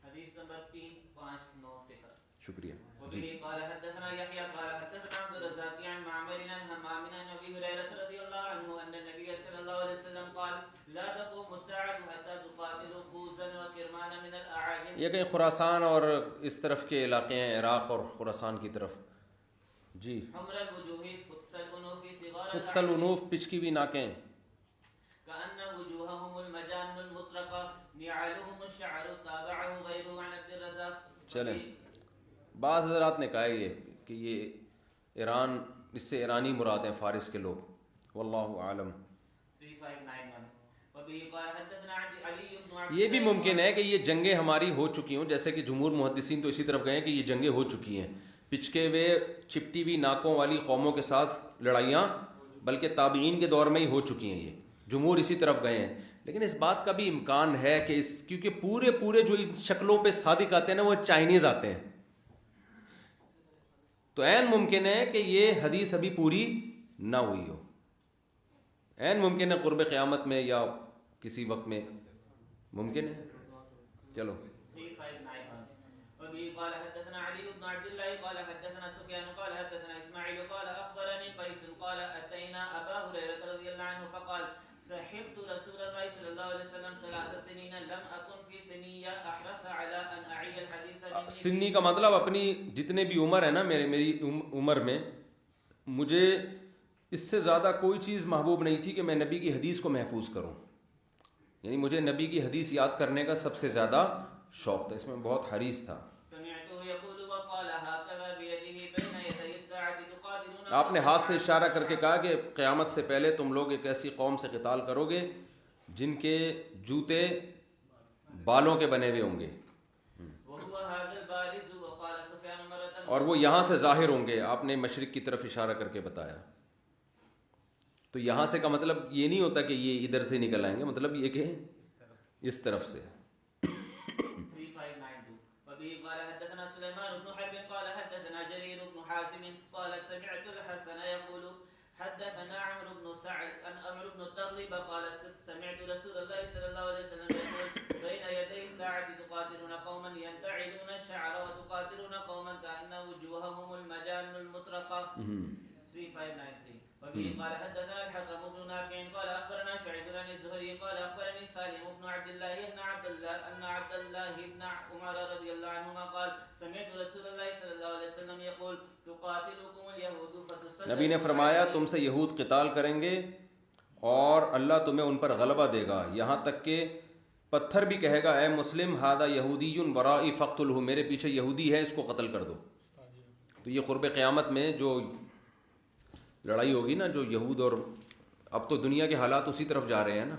S2: حدیث نمبر 3590.
S1: شکریہ
S2: جی.
S1: جی.
S2: قال حدثنا يحيى قال حدثنا عبد الرزاق عن معمر عن همام عن ابي هريره رضي الله عنه ان النبي صلى الله عليه وسلم قال لا تقوم الساعه حتى تقاتل خوزا وكرمانا من الاعاجم.
S1: یہ کہ خراسان اور اس طرف کے علاقے ہیں، عراق اور خراسان کی طرف. جی.
S2: حمر الوجوه فتس الانوف صغار
S1: فتس الانوف پچکی ہوئی ناکیں،
S2: كأن وجوههم المجان المطرقه نعالهم الشعر تابعه غيره عن عبد الرزاق.
S1: چلیں بعض حضرات نے کہا ہے یہ کہ یہ ایران، اس سے ایرانی مراد ہیں، فارس کے لوگ. واللہ عالم.
S2: 3591.
S1: یہ بھی ممکن ہے کہ یہ جنگیں ہماری ہو چکی ہوں، جیسے کہ جمہور محدثین تو اسی طرف گئے ہیں کہ یہ جنگیں ہو چکی ہیں، پچکے ہوئے چپٹی ہوئی ناکوں والی قوموں کے ساتھ لڑائیاں بلکہ تابعین کے دور میں ہی ہو چکی ہیں. یہ جمہور اسی طرف گئے ہیں، لیکن اس بات کا بھی امکان ہے کہ کیونکہ پورے جو ان شکلوں پہ صادق آتے ہیں نا وہ چائنیز آتے ہیں، تو عین ممکن ہے کہ یہ حدیث ابھی پوری نہ ہوئی ہو. عین ممکن ہے قرب قیامت میں یا کسی وقت میں ممکن ہے. چلو.
S2: وبه قال حدثنا علي بن عبد الله قال حدثنا سفيان قال حدثنا اسماعيل قال اخبرني قيس قال اتينا ابا هريره رضي الله عنه فقال صحبت رسول الله صلى الله عليه وسلم 3 سنين لم اكن في سنيه احرص على ان اعي الحديث.
S1: سنی کا مطلب اپنی جتنے بھی عمر ہے نا میری عمر میں مجھے اس سے زیادہ کوئی چیز محبوب نہیں تھی کہ میں نبی کی حدیث کو محفوظ کروں. یعنی مجھے نبی کی حدیث یاد کرنے کا سب سے زیادہ شوق تھا, اس میں بہت حریص تھا. آپ نے ہاتھ سے اشارہ کر کے کہا کہ قیامت سے پہلے تم لوگ ایک ایسی قوم سے قتال کرو گے جن کے جوتے بالوں کے بنے ہوئے ہوں گے اور وہ یہاں سے ظاہر ہوں گے. آپ نے مشرق کی طرف اشارہ کر کے بتایا. تو یہاں سے کا مطلب یہ نہیں ہوتا کہ یہ ادھر سے نکل آئیں گے, مطلب یہ کہ اس طرف سے.
S2: قال حدثنا سليمان بن حرب قال حدثنا جرير بن حازم قال سمعت الحسن يقول حدثنا عمرو بن سعد عن عمرو بن التغلب قال سمعت رسول الله صلى الله عليه وسلم يقول بين يدي الساعة تقاتلون قوما ينتعلون الشعر وتقاتلون قوما كأن وجوههم المجان المطرقة. 3593. وفيه قال حدثنا الحكم بن نافع قال اخبرنا شعيب بن الزهري قال اخبرني سالم بن عبد الله ان عبد الله بن عمر رضي الله عنهما قال سمعت رسول الله صلى الله عليه وسلم يقول تقاتلكم اليهود فتصلون. نبی نے فرمایا تم سے یہود قتال کریں گے اور اللہ تمہیں ان پر غلبہ دے گا, یہاں تک کہ پتھر بھی کہے گا اے مسلم ھذا یہودی برائی فاقتلہ, میرے پیچھے یہودی ہے اس کو قتل کر دو. تو یہ قرب قیامت میں جو لڑائی ہوگی نا, جو یہود اور اب تو دنیا کے حالات اسی طرف جا رہے ہیں نا,